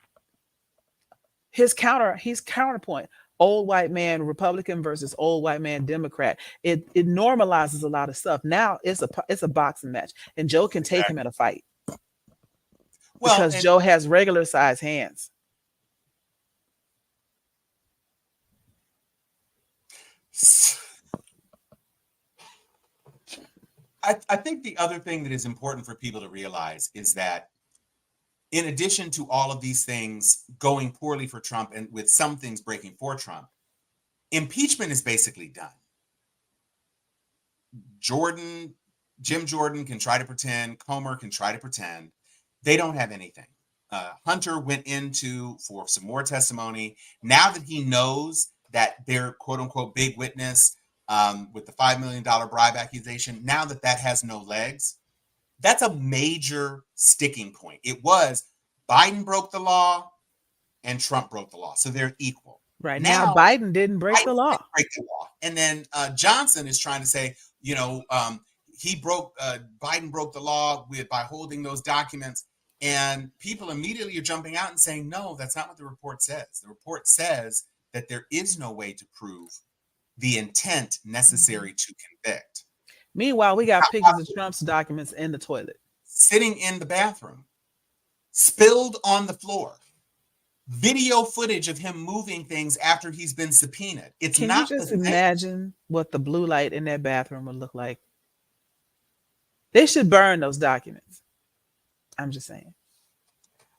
his counterpoint. Old white man Republican versus old white man Democrat. It normalizes a lot of stuff. Now it's a boxing match, and Joe can take him in a fight. Well, because Joe has regular size hands. I think the other thing that is important for people to realize is that in addition to all of these things going poorly for Trump and with some things breaking for Trump, impeachment is basically done. Jim Jordan can try to pretend, Comer can try to pretend. They don't have anything. Hunter went for some more testimony. Now that he knows that their quote unquote big witness with the $5 million bribe accusation, now that has no legs, that's a major sticking point. It was Biden broke the law and Trump broke the law. So they're equal. Right now Biden didn't break the law. And then Johnson is trying to say, Biden broke the law by holding those documents. And people immediately are jumping out and saying, no, that's not what the report says. The report says that there is no way to prove the intent necessary to convict. Meanwhile, we got pictures of Trump's documents in the toilet. Sitting in the bathroom, spilled on the floor. Video footage of him moving things after he's been subpoenaed. Can you just imagine what the blue light in that bathroom would look like? They should burn those documents. I'm just saying.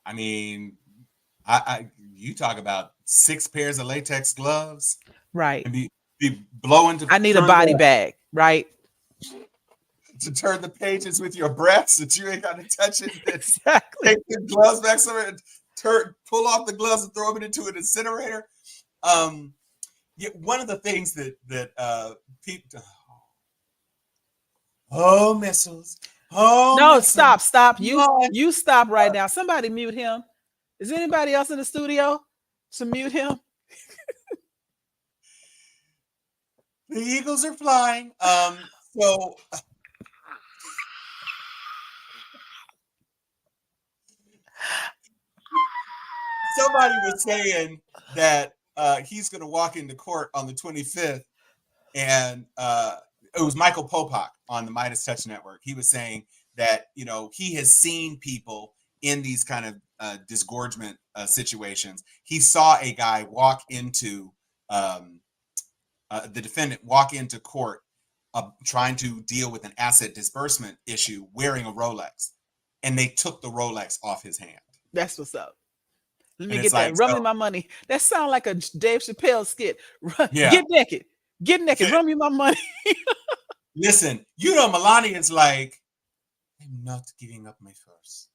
I mean, you talk about 6 pairs of latex gloves, right? And be blowing to. I need a body bag, right? To turn the pages with your breath, so that you ain't got to touch it. Exactly. Take the gloves back somewhere and pull off the gloves and throw them into an incinerator. One of the things that people. Oh, missiles. Oh, no, stop. You stop right now. Somebody mute him. Is anybody else in the studio to mute him? The Eagles are flying. So somebody was saying that he's going to walk into court on the 25th, and it was Michael Popak on the Midas Touch Network. He was saying that, he has seen people in these kind of disgorgement situations. He saw a guy the defendant walk into court trying to deal with an asset disbursement issue wearing a Rolex, and they took the Rolex off his hand. That's what's up. Let me get that. Run me my money. That sounds like a Dave Chappelle skit. Yeah. Get naked. Run me my money. Listen, Melania's like, I'm not giving up my purse.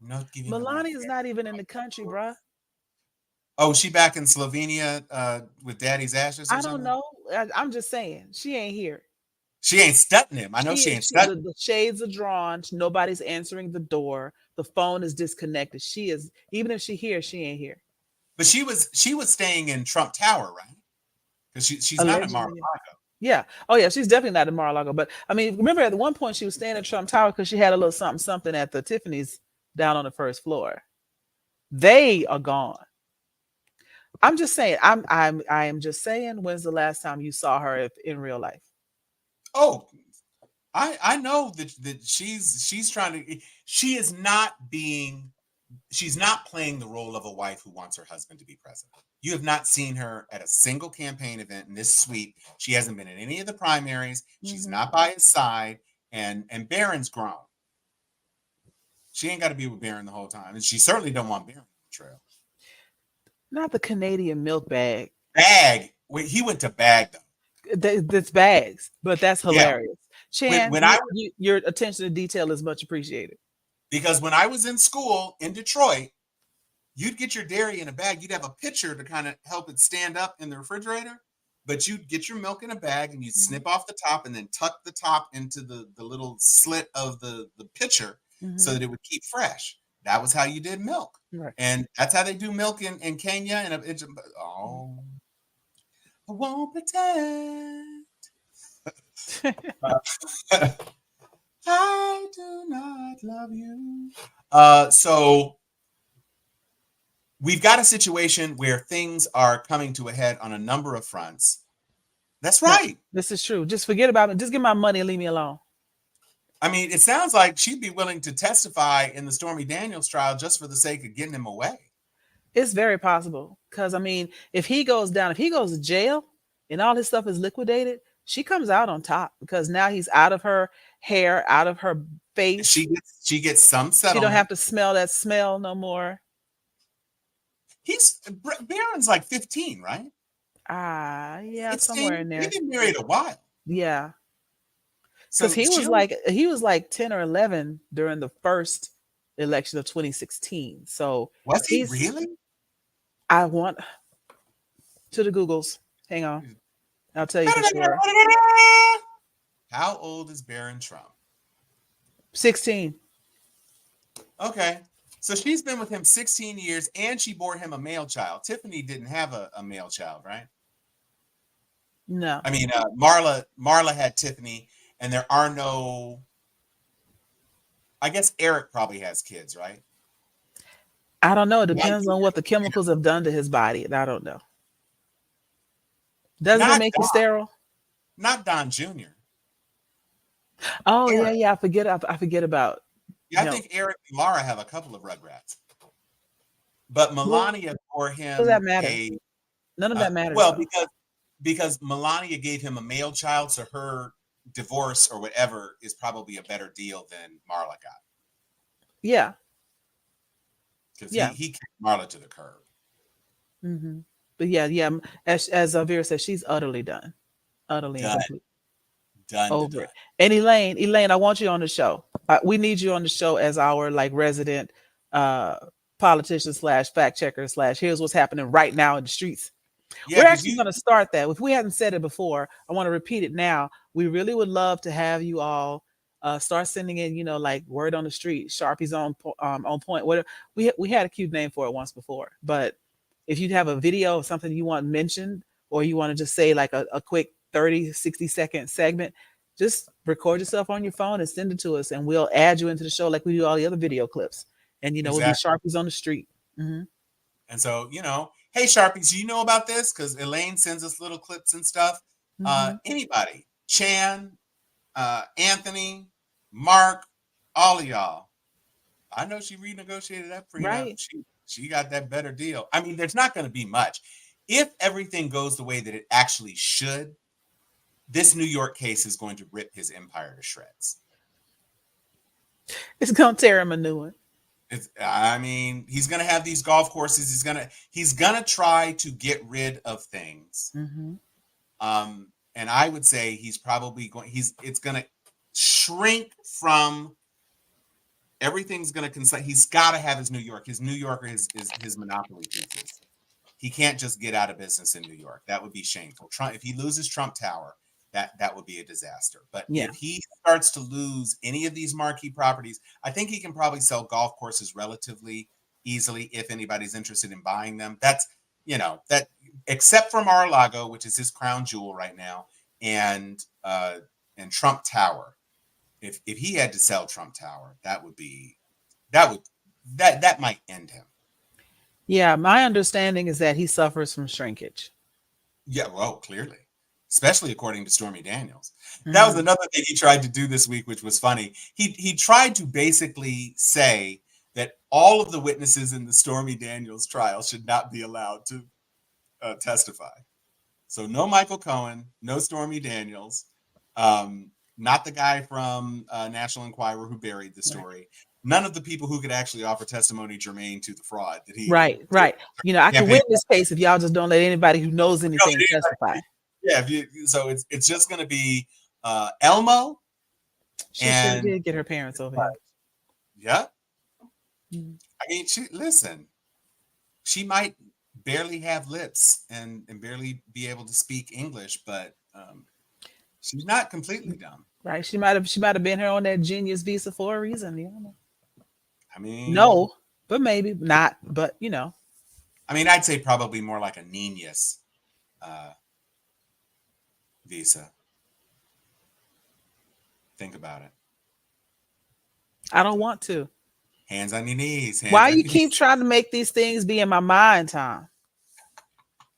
Melania's not even in the country, bruh. Oh, she back in Slovenia with Daddy's ashes? I don't know. I'm just saying, she ain't here. She ain't stunting him. I know she ain't stunting. The shades are drawn. Nobody's answering the door. The phone is disconnected. She is, even if she here, she ain't here. But she was staying in Trump Tower, right? Because she's allegedly not in Mar-a-Lago. Yeah. Oh, yeah. She's definitely not in Mar-a-Lago. But I mean, remember at one point she was staying in Trump Tower because she had a little something at the Tiffany's down on the first floor. They are gone. I'm just saying. I am just saying. When's the last time you saw her in real life? Oh, I know that she's trying to. She's not playing the role of a wife who wants her husband to be president. You have not seen her at a single campaign event in this suite. She hasn't been in any of the primaries. She's not by his side. And Barron's grown. She ain't got to be with Barron the whole time. And she certainly don't want Barron on the trail. Not the Canadian milk bag. Bag. Wait, he went to bag, though. That's bags, but that's hilarious. Chan, When your attention to detail is much appreciated. Because when I was in school in Detroit, you'd get your dairy in a bag. You'd have a pitcher to kind of help it stand up in the refrigerator. But you'd get your milk in a bag and you'd snip off the top and then tuck the top into the little slit of the pitcher so that it would keep fresh. That was how you did milk. Right. And that's how they do milk in Kenya. And I won't pretend. I do not love you. So we've got a situation where things are coming to a head on a number of fronts. That's right. This is true. Just forget about it. Just give my money and leave me alone. I mean, it sounds like she'd be willing to testify in the Stormy Daniels trial just for the sake of getting him away. It's very possible. Because, I mean, if he goes to jail and all his stuff is liquidated, she comes out on top because now he's out of her hair, out of her face. She gets some settlement. She don't have to smell that smell no more. Barron's like 15, right? Yeah, 16? somewhere in there. They've been married a while. Yeah. So Because he was like 10 or 11 during the first election of 2016. So was he really? I want to the Googles. Hang on. I'll tell you for sure. How old is Barron Trump? 16. Okay. So she's been with him 16 years and she bore him a male child. Tiffany didn't have a male child, right? No. I mean, Marla had Tiffany, and there are no. I guess Eric probably has kids, right? I don't know. It depends on what the chemicals have done to his body. I don't know. Doesn't it make you sterile? Not Don Jr. Oh, Eric. Yeah. I forget about. Yeah, I think Eric and Laura have a couple of Rugrats. But Melania bore him. Does that matter? None of that matters. Well, because Melania gave him a male child, so her divorce or whatever is probably a better deal than Marla got. Yeah. Because he kicked Marla to the curb. Mm-hmm. But yeah. As Vera said, she's utterly done. Utterly done. Over it. And Elaine, I want you on the show. We need you on the show as our resident politician / fact checker / here's what's happening right now in the streets. Yeah, we're actually going to start that. If we hadn't said it before, I want to repeat it now. We really would love to have you all start sending in, word on the street, Sharpie's on point. Whatever. We had a cute name for it once before, but if you have a video of something you want mentioned, or you want to just say like a quick 30-60 second segment, just record yourself on your phone and send it to us, and we'll add you into the show like we do all the other video clips. And exactly. We'll be Sharpies on the street. Mm-hmm. And so, hey, Sharpies, do you know about this? Because Elaine sends us little clips and stuff. Mm-hmm. Anybody, Chan, Anthony, Mark, all of y'all. I know she renegotiated that prenup. Right. She got that better deal. I mean, there's not going to be much. If everything goes the way that it actually should, this New York case is going to rip his empire to shreds. It's going to tear him a new one. He's going to have these golf courses. He's going to try to get rid of things. Mm-hmm. And I would say he's probably it's going to shrink from everything's going to he's got to have his New York. His New Yorker is his monopoly pieces. He can't just get out of business in New York. That would be shameful. Trump, if he loses Trump Tower, that would be a disaster. But if he starts to lose any of these marquee properties, I think he can probably sell golf courses relatively easily if anybody's interested in buying them. That's, that except for Mar-a-Lago, which is his crown jewel right now, and Trump Tower. If he had to sell Trump Tower, that might end him. Yeah, my understanding is that he suffers from shrinkage. Yeah, well, clearly. Especially according to Stormy Daniels. Mm-hmm. That was another thing he tried to do this week, which was funny. He tried to basically say that all of the witnesses in the Stormy Daniels trial should not be allowed testify. So no Michael Cohen, no Stormy Daniels, not the guy from National Enquirer who buried the story. Right. None of the people who could actually offer testimony germane to the fraud that he. Right. I can win this case if y'all just don't let anybody who knows anything testify. Yeah. So it's just going to be Elmo. She did get her parents over here. Yeah. Mm-hmm. I mean, she might barely have lips and barely be able to speak English, but she's not completely dumb. Right. She might have been here on that genius visa for a reason. You know? I mean, no, but maybe not. But I mean, I'd say probably more like a Niñez visa. Think about it. I don't want to. Hands on your knees. Why you keep trying to make these things be in my mind, Tom?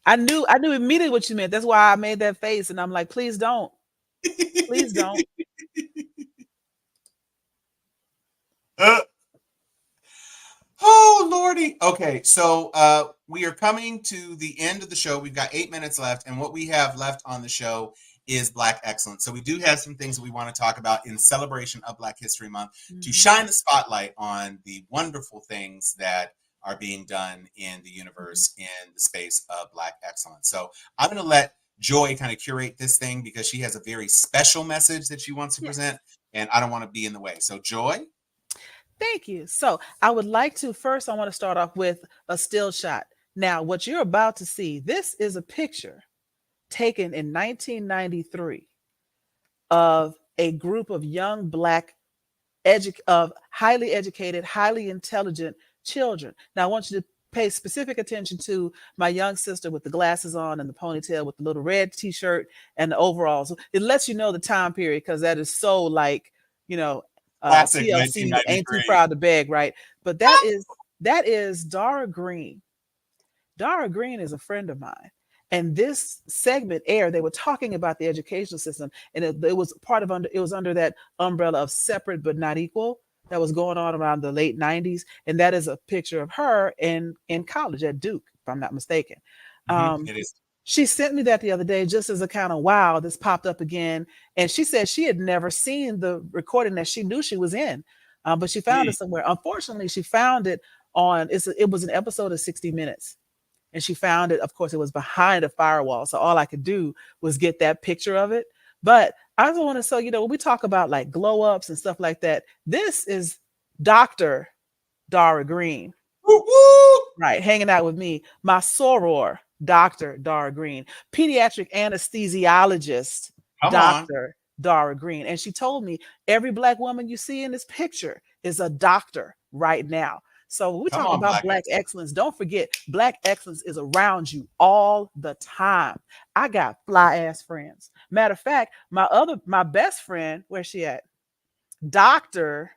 I knew immediately what you meant. That's why I made that face, and I'm like, please don't. Please don't. Oh, Lordy. Okay, so we are coming to the end of the show. We've got 8 minutes left, and what we have left on the show is Black Excellence. So we do have some things that we want to talk about in celebration of Black History Month to shine the spotlight on the wonderful things that are being done in the universe in the space of Black excellence. So I'm going to let Joy kind of curate this thing because she has a very special message that she wants to present, and I don't want to be in the way. So Joy. Thank you. So I would like to first, I want to start off with a still shot. Now, what you're about to see, this is a picture taken in 1993 of a group of young Black highly educated, highly intelligent children. Now, I want you to pay specific attention to my young sister with the glasses on and the ponytail with the little red t-shirt and the overalls. It lets you know the time period because that is so like, classic TLC ain't too proud to beg, right? But that is Dara Green. Dara Green is a friend of mine. And this segment aired, they were talking about the educational system, and it was under that umbrella of separate but not equal that was going on around the late 90s. And that is a picture of her in college at Duke, if I'm not mistaken. It is. She sent me that the other day just as a kind of wow, this popped up again. And she said she had never seen the recording that she knew she was in, but she found it somewhere. Unfortunately, she found it it was an episode of 60 Minutes. And she found it, of course, it was behind a firewall. So all I could do was get that picture of it. But I also want to say, when we talk about like glow ups and stuff like that, this is Dr. Dara Green, right? Hanging out with me, my soror, Dr. Dara Green, pediatric anesthesiologist, Dr. Dara Green. And she told me every Black woman you see in this picture is a doctor right now. So when we talk about Black excellence, don't forget Black excellence is around you all the time. I got fly ass friends. Matter of fact, my best friend, where's she at? Dr.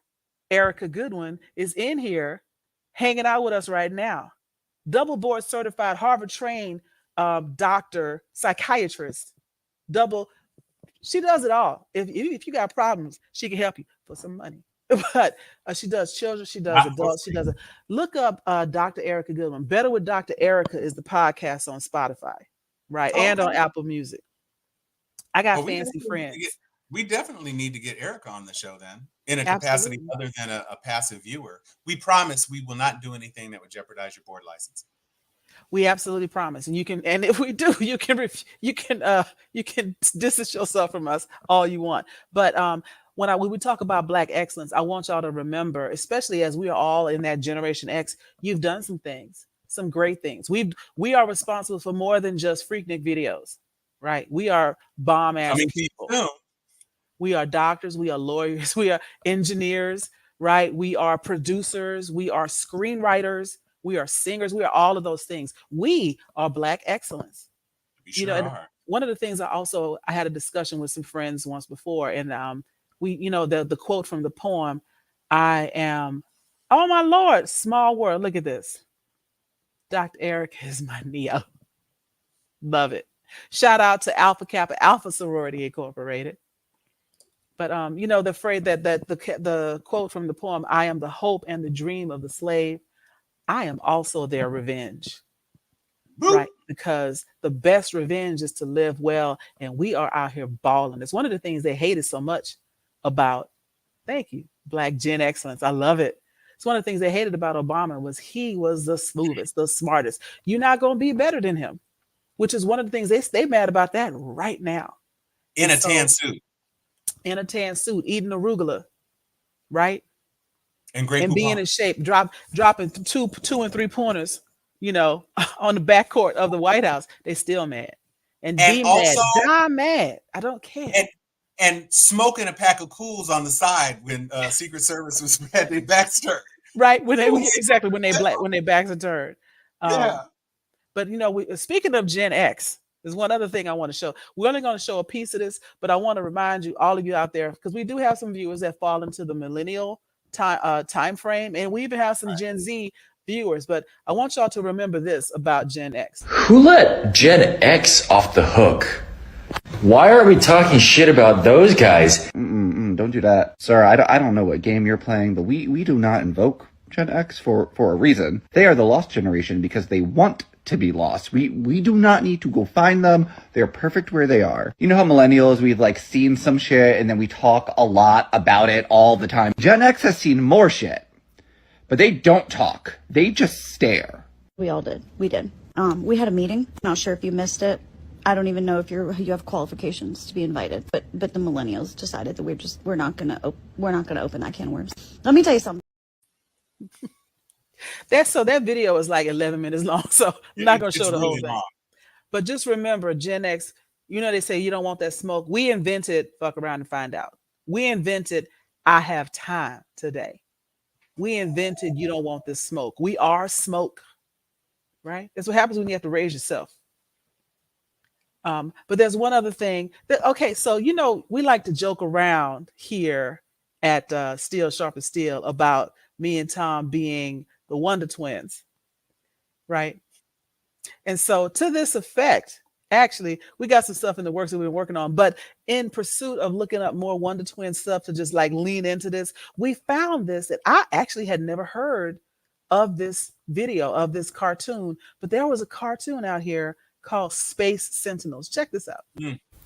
Erica Goodwin is in here hanging out with us right now. Double board certified, Harvard trained doctor, psychiatrist, she does it all. If you got problems, she can help you for some money. But she does children, she does adults, she does it. Look up Dr. Erica Goodwin. Better with Dr. Erica is the podcast on Spotify, right? And on Apple Music. I got fancy friends. We definitely need to get Erica on the show then, in a capacity other than a passive viewer. We promise we will not do anything that would jeopardize your board license. We absolutely promise, and if we do, you can distance yourself from us all you want. But when we talk about Black excellence, I want y'all to remember, especially as we are all in that Generation X, you've done some things, some great things. We are responsible for more than just Freaknik videos, right? We are bomb ass people. We are doctors, we are lawyers, we are engineers, right? We are producers, we are screenwriters, we are singers, we are all of those things. We are Black excellence. One of the things I had a discussion with some friends once before, and the quote from the poem, I am, oh my Lord, small world. Look at this. Dr. Erica is my Neo. Love it. Shout out to Alpha Kappa Alpha Sorority Incorporated. But the phrase the quote from the poem, I am the hope and the dream of the slave. I am also their revenge. right? Because the best revenge is to live well, and we are out here balling. It's one of the things they hated so much about, thank you, Black Gen Excellence. I love it. It's one of the things they hated about Obama was he was the smoothest, the smartest. You're not going to be better than him, which is one of the things they mad about that right now. In a tan suit. In a tan suit, eating arugula, right? And being in shape, dropping two and 3 pointers, on the backcourt of the White House. They still mad. And be also, mad, die mad. I don't care. And smoking a pack of cools on the side when Secret Service was had their backs turned. Right, when they backs are turned. Yeah. But speaking of Gen X, there's one other thing I want to show. We're only going to show a piece of this, but I want to remind you, all of you out there, because we do have some viewers that fall into the millennial time frame, and we even have some Gen Z viewers. But I want y'all to remember this about Gen X. Who let Gen X off the hook? Why are we talking shit about those guys? Don't do that. Sir, I don't know what game you're playing, but we do not invoke Gen X for a reason. They are the lost generation because they want to be lost. We do not need to go find them. They're perfect where they are. You know how millennials, we've seen some shit and then we talk a lot about it all the time. Gen X has seen more shit, but they don't talk. They just stare. We all did. We did. We had a meeting. Not sure if you missed it. I don't even know if you have qualifications to be invited, but the millennials decided that we're not gonna open that can of worms. Let me tell you something. That video is 11 minutes long, so I'm not gonna show the whole thing. Long. But just remember, Gen X, they say you don't want that smoke. We invented fuck around and find out. We invented I have time today. We invented you don't want this smoke. We are smoke, right? That's what happens when you have to raise yourself. But there's one other thing so we like to joke around here at Steel Sharp and Steel about me and Tom being the Wonder Twins, right? And so to this effect, actually, we got some stuff in the works that we've been working on, but in pursuit of looking up more Wonder Twin stuff to just lean into this, we found this that I actually had never heard of this video, of this cartoon, but there was a cartoon out here called Space Sentinels. Check this out.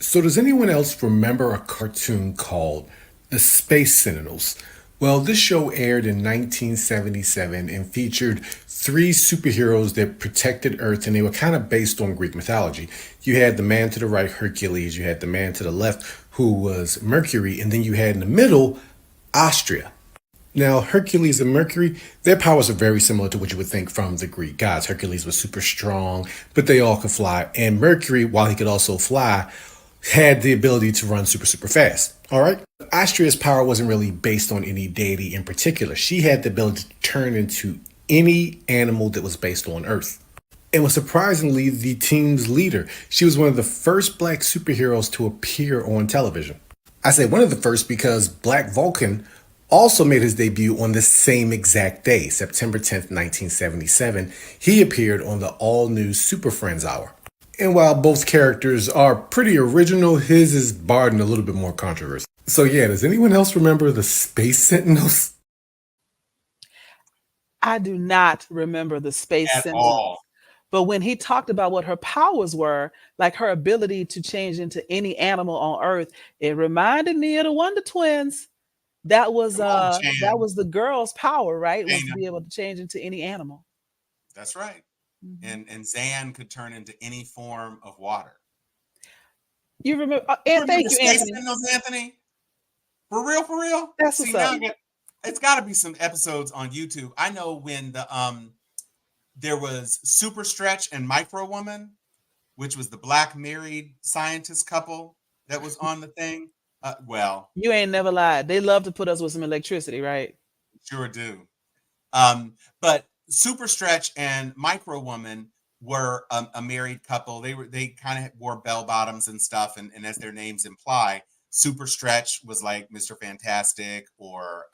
So does anyone else remember a cartoon called The Space Sentinels? Well, this show aired in 1977 and featured 3 superheroes that protected Earth, and they were kind of based on Greek mythology. You had the man to the right, Hercules. You had the man to the left, who was Mercury. And then you had in the middle, Austria. Now, Hercules and Mercury, their powers are very similar to what you would think from the Greek gods. Hercules was super strong, but they all could fly. And Mercury, while he could also fly, had the ability to run super, super fast. All right. Austria's power wasn't really based on any deity in particular. She had the ability to turn into any animal that was based on Earth. And was surprisingly the team's leader. She was one of the first Black superheroes to appear on television. I say one of the first because Black Vulcan also made his debut on the same exact day, September 10th, 1977. He appeared on the all-new Super Friends Hour. And while both characters are pretty original, his is barred in a little bit more controversy. So yeah, does anyone else remember the Space Sentinels? I do not remember the Space Sentinels. All. But when he talked about what her powers were, like her ability to change into any animal on Earth, it reminded me of the Wonder Twins. That was the girl's power, right? Was to be able to change into any animal. That's right. Mm-hmm. And Zan could turn into any form of water. You remember? And thank you, Anthony. Anthony. For real. That's what's up. It's got to be some episodes on YouTube. I know when there was Super Stretch and Micro Woman, which was the Black married scientist couple that was on the thing. You ain't never lied. They love to put us with some electricity, right? Sure do. But Super Stretch and Micro Woman were a married couple. They kind of wore bell bottoms and stuff, and as their names imply, Super Stretch was like Mr. Fantastic or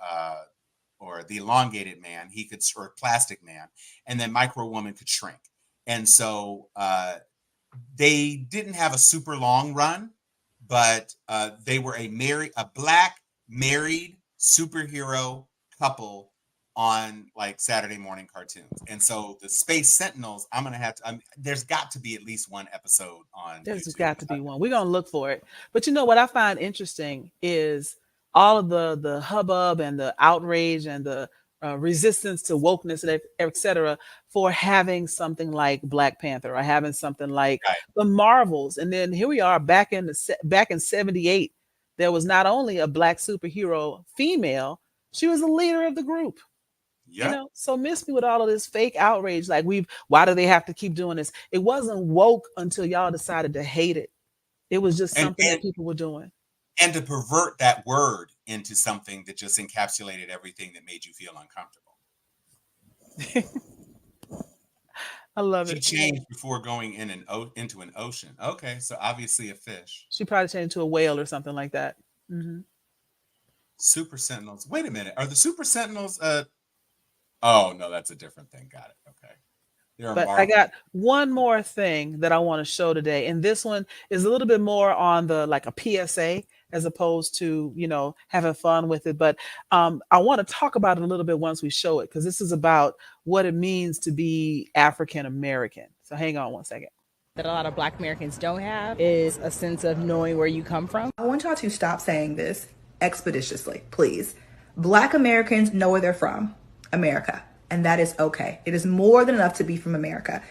the elongated man. He could, or Plastic Man, and then Micro Woman could shrink. And so they didn't have a super long run, but they were a Black married superhero couple on like Saturday morning cartoons. And so the Space Sentinels, I'm gonna have to. There's got to be at least one episode on. There's YouTube. got to be one. We're gonna look for it. But you know what I find interesting is all of the hubbub and the outrage and the resistance to wokeness and et cetera for having something like Black Panther or having something like Right. the Marvels. And then here we are back in '78. There was not only a Black superhero female, she was the leader of the group. Yeah. You know, so miss me with all of this fake outrage. Like why do they have to keep doing this? It wasn't woke until y'all decided to hate it. It was just something that people were doing. And to pervert that word into something that just encapsulated everything that made you feel uncomfortable. I love it. She changed before going into an ocean. Okay, so obviously a fish. She probably changed into a whale or something like that. Mm-hmm. Super Sentinels. Wait a minute. Are the Super Sentinels oh no, that's a different thing. Got it. Okay. But I got one more thing that I want to show today. And this one is a little bit more on the like a PSA as opposed to, you know, having fun with it. But I want to talk about it a little bit once we show it, because this is about what it means to be African American. So hang on one second. That a lot of Black Americans don't have is a sense of knowing where you come from. I want y'all to stop saying this expeditiously, please. Black Americans know where they're from, America. And that is okay. It is more than enough to be from America.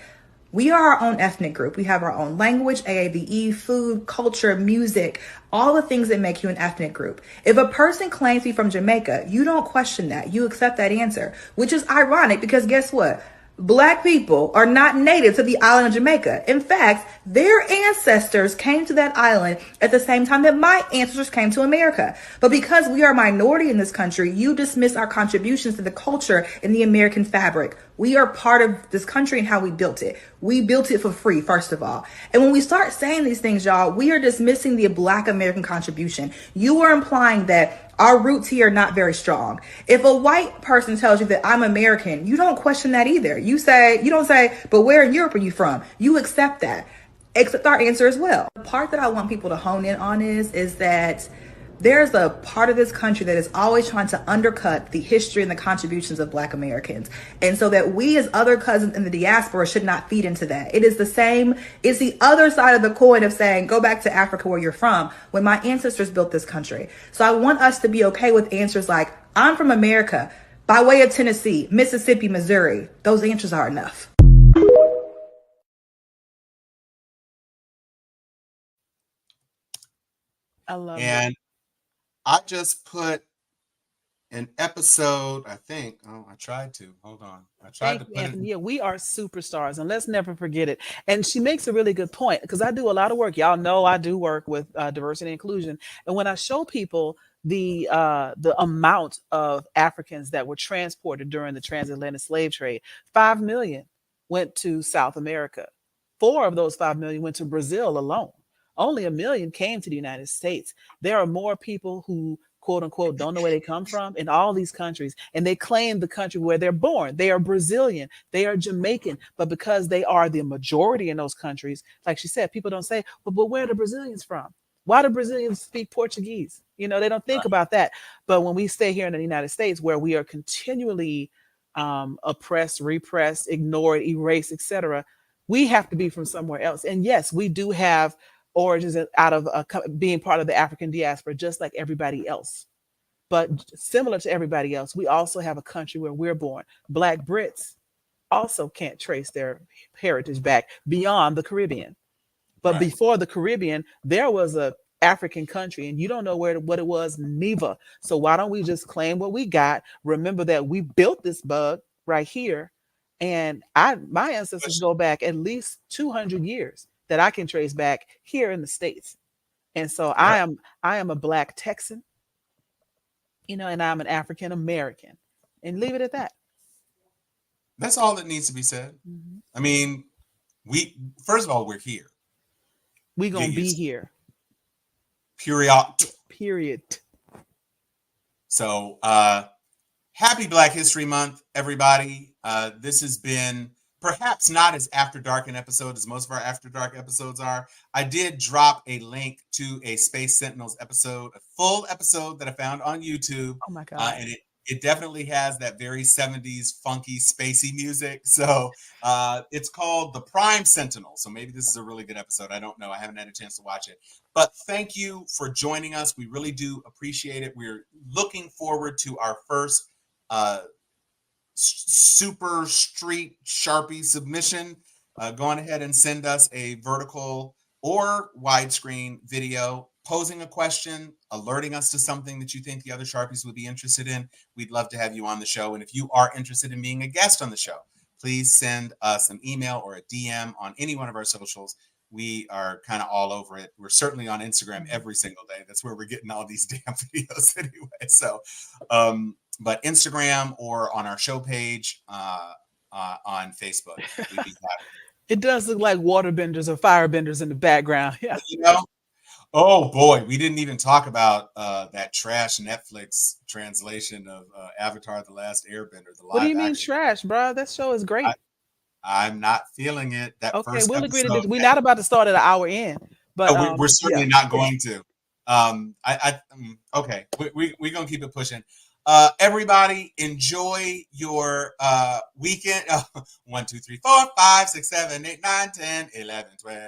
We are our own ethnic group. We have our own language, AAVE, food, culture, music, all the things that make you an ethnic group. If a person claims to be from Jamaica, you don't question that. You accept that answer, which is ironic because guess what? Black people are not native to the island of Jamaica. In fact, their ancestors came to that island at the same time that my ancestors came to America. But because we are a minority in this country, you dismiss our contributions to the culture and the American fabric. We are part of this country and how we built it. We built it for free, first of all. And when we start saying these things, y'all, we are dismissing the Black American contribution. You are implying that our roots here are not very strong. If a white person tells you that I'm American, you don't question that either. You don't say, but where in Europe are you from? You accept that. Accept our answer as well. The part that I want people to hone in on is that there's a part of this country that is always trying to undercut the history and the contributions of Black Americans. And so that we as other cousins in the diaspora should not feed into that. It is the same, it's the other side of the coin of saying, go back to Africa where you're from, when my ancestors built this country. So I want us to be okay with answers like, I'm from America, by way of Tennessee, Mississippi, Missouri. Those answers are enough. I love and it. I just put an episode, I think. Oh, I tried to. Hold on. I tried to put it. Yeah, we are superstars, and let's never forget it. And she makes a really good point, because I do a lot of work. Y'all know I do work with diversity and inclusion. And when I show people the amount of Africans that were transported during the transatlantic slave trade, 5 million went to South America. 4 of those 5 million went to Brazil alone. Only 1 million came to the United States. There are more people who, quote unquote, don't know where they come from in all these countries, and they claim the country where they're born. They are Brazilian, they are Jamaican, but because they are the majority in those countries, like she said, people don't say, well, but where are the Brazilians from? Why do Brazilians speak Portuguese? You know, they don't think about that. But when we stay here in the United States, where we are continually oppressed, repressed, ignored, erased, etc., we have to be from somewhere else. And yes, we do have origins out of being part of the African diaspora, just like everybody else. But similar to everybody else, we also have a country where we're born. Black Brits also can't trace their heritage back beyond the Caribbean. But before the Caribbean, there was a African country, and you don't know what it was, neither. So why don't we just claim what we got? Remember that we built this bug right here, and my ancestors go back at least 200 years that I can trace back here in the States. And so I am a Black Texan, you know, and I'm an African American, and leave it at that. That's all that needs to be said. Mm-hmm. I mean, first of all, we're here. We're going to be here. Period. So happy Black History Month, everybody. This has been perhaps not as After Dark an episode as most of our After Dark episodes are. I did drop a link to a Space Sentinels episode, a full episode that I found on YouTube. Oh my God. And It definitely has that very 70s funky, spacey music. So it's called The Prime Sentinel. So maybe this is a really good episode. I don't know. I haven't had a chance to watch it. But thank you for joining us. We really do appreciate it. We're looking forward to our first super street Sharpie submission. Go on ahead and send us a vertical or widescreen video posing a question, alerting us to something that you think the other Sharpies would be interested in. We'd love to have you on the show. And if you are interested in being a guest on the show, please send us an email or a DM on any one of our socials. We are kind of all over it. We're certainly on Instagram every single day. That's where we're getting all these damn videos anyway. So, but Instagram or on our show page on Facebook. We'd be happy. It does look like waterbenders or firebenders in the background. Yeah. You know? Oh boy, we didn't even talk about that trash Netflix translation of Avatar: The Last Airbender. What do you mean trash, bro? That show is great. I'm not feeling it. That okay, first we'll agree to episode, this. We're not about to start at an hour in, but we're certainly not going to. Okay, we're gonna keep it pushing. Everybody enjoy your weekend. 1, 2, 3, 4, 5, 6, 7, 8, 9, 10, 11, 12. You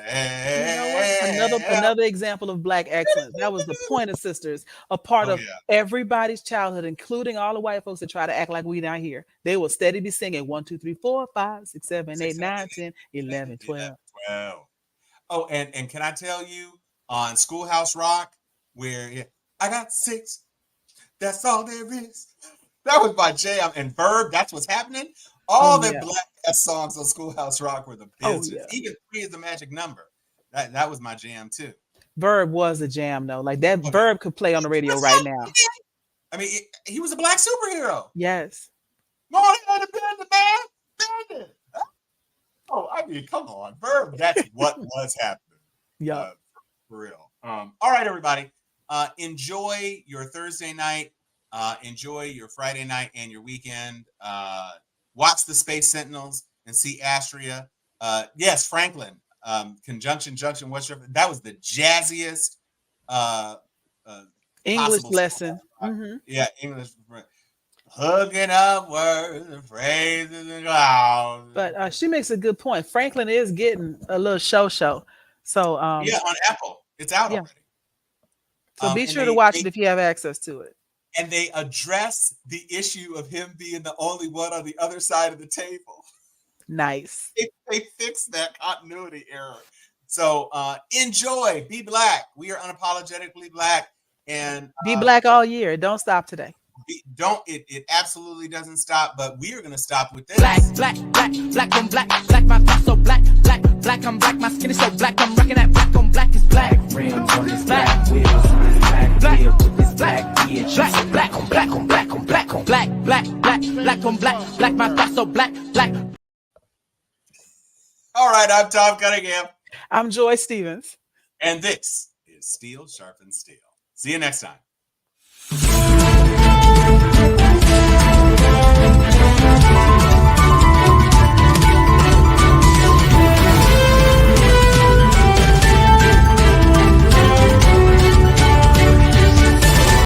know what? Another example of Black excellence. That was the Pointer Sisters, a part of everybody's childhood, including all the white folks that try to act like we not here. They will steady be singing 1, 2, 3, 4, 5, 6, 7, 8, 9, 10, 11, 12. Oh, and can I tell you on Schoolhouse Rock, where I got 6. That's all there is. That was my jam. And Verb, that's what's happening. All the Black ass songs on Schoolhouse Rock were the best. Even 3 is the magic number. That was my jam too. Verb was a jam though. Like that Verb could play on the radio right now. I mean, he was a Black superhero. Yes. Morning on the man. Oh, I mean, come on. Verb, that's what was happening. Yeah. For real. All right, everybody. Enjoy your Thursday night, enjoy your Friday night and your weekend. Watch the Space Sentinels and see Astria. Yes, Franklin, Conjunction Junction, that was the jazziest English lesson. Mm-hmm. Yeah, English. Hugging up words and phrases and clouds. But she makes a good point. Franklin is getting a little show. So yeah, on Apple. It's out already. So be sure to watch it if you have access to it. And they address the issue of him being the only one on the other side of the table. Nice. They fixed that continuity error. So enjoy. Be Black. We are unapologetically Black. And be Black all year. Don't stop today. It absolutely doesn't stop, but we are going to stop with this. Black on black, black, my thoughts so black, black on black, my skin is so black, I'm rocking that black on black is black. Rims on this black, wheels on this black, wheel with this black, black on black on black on black on black on black, my thoughts so black. All right, I'm Tom Cunningham. I'm Joy Stevens. And this is Steel Sharpens Steel. See you next time.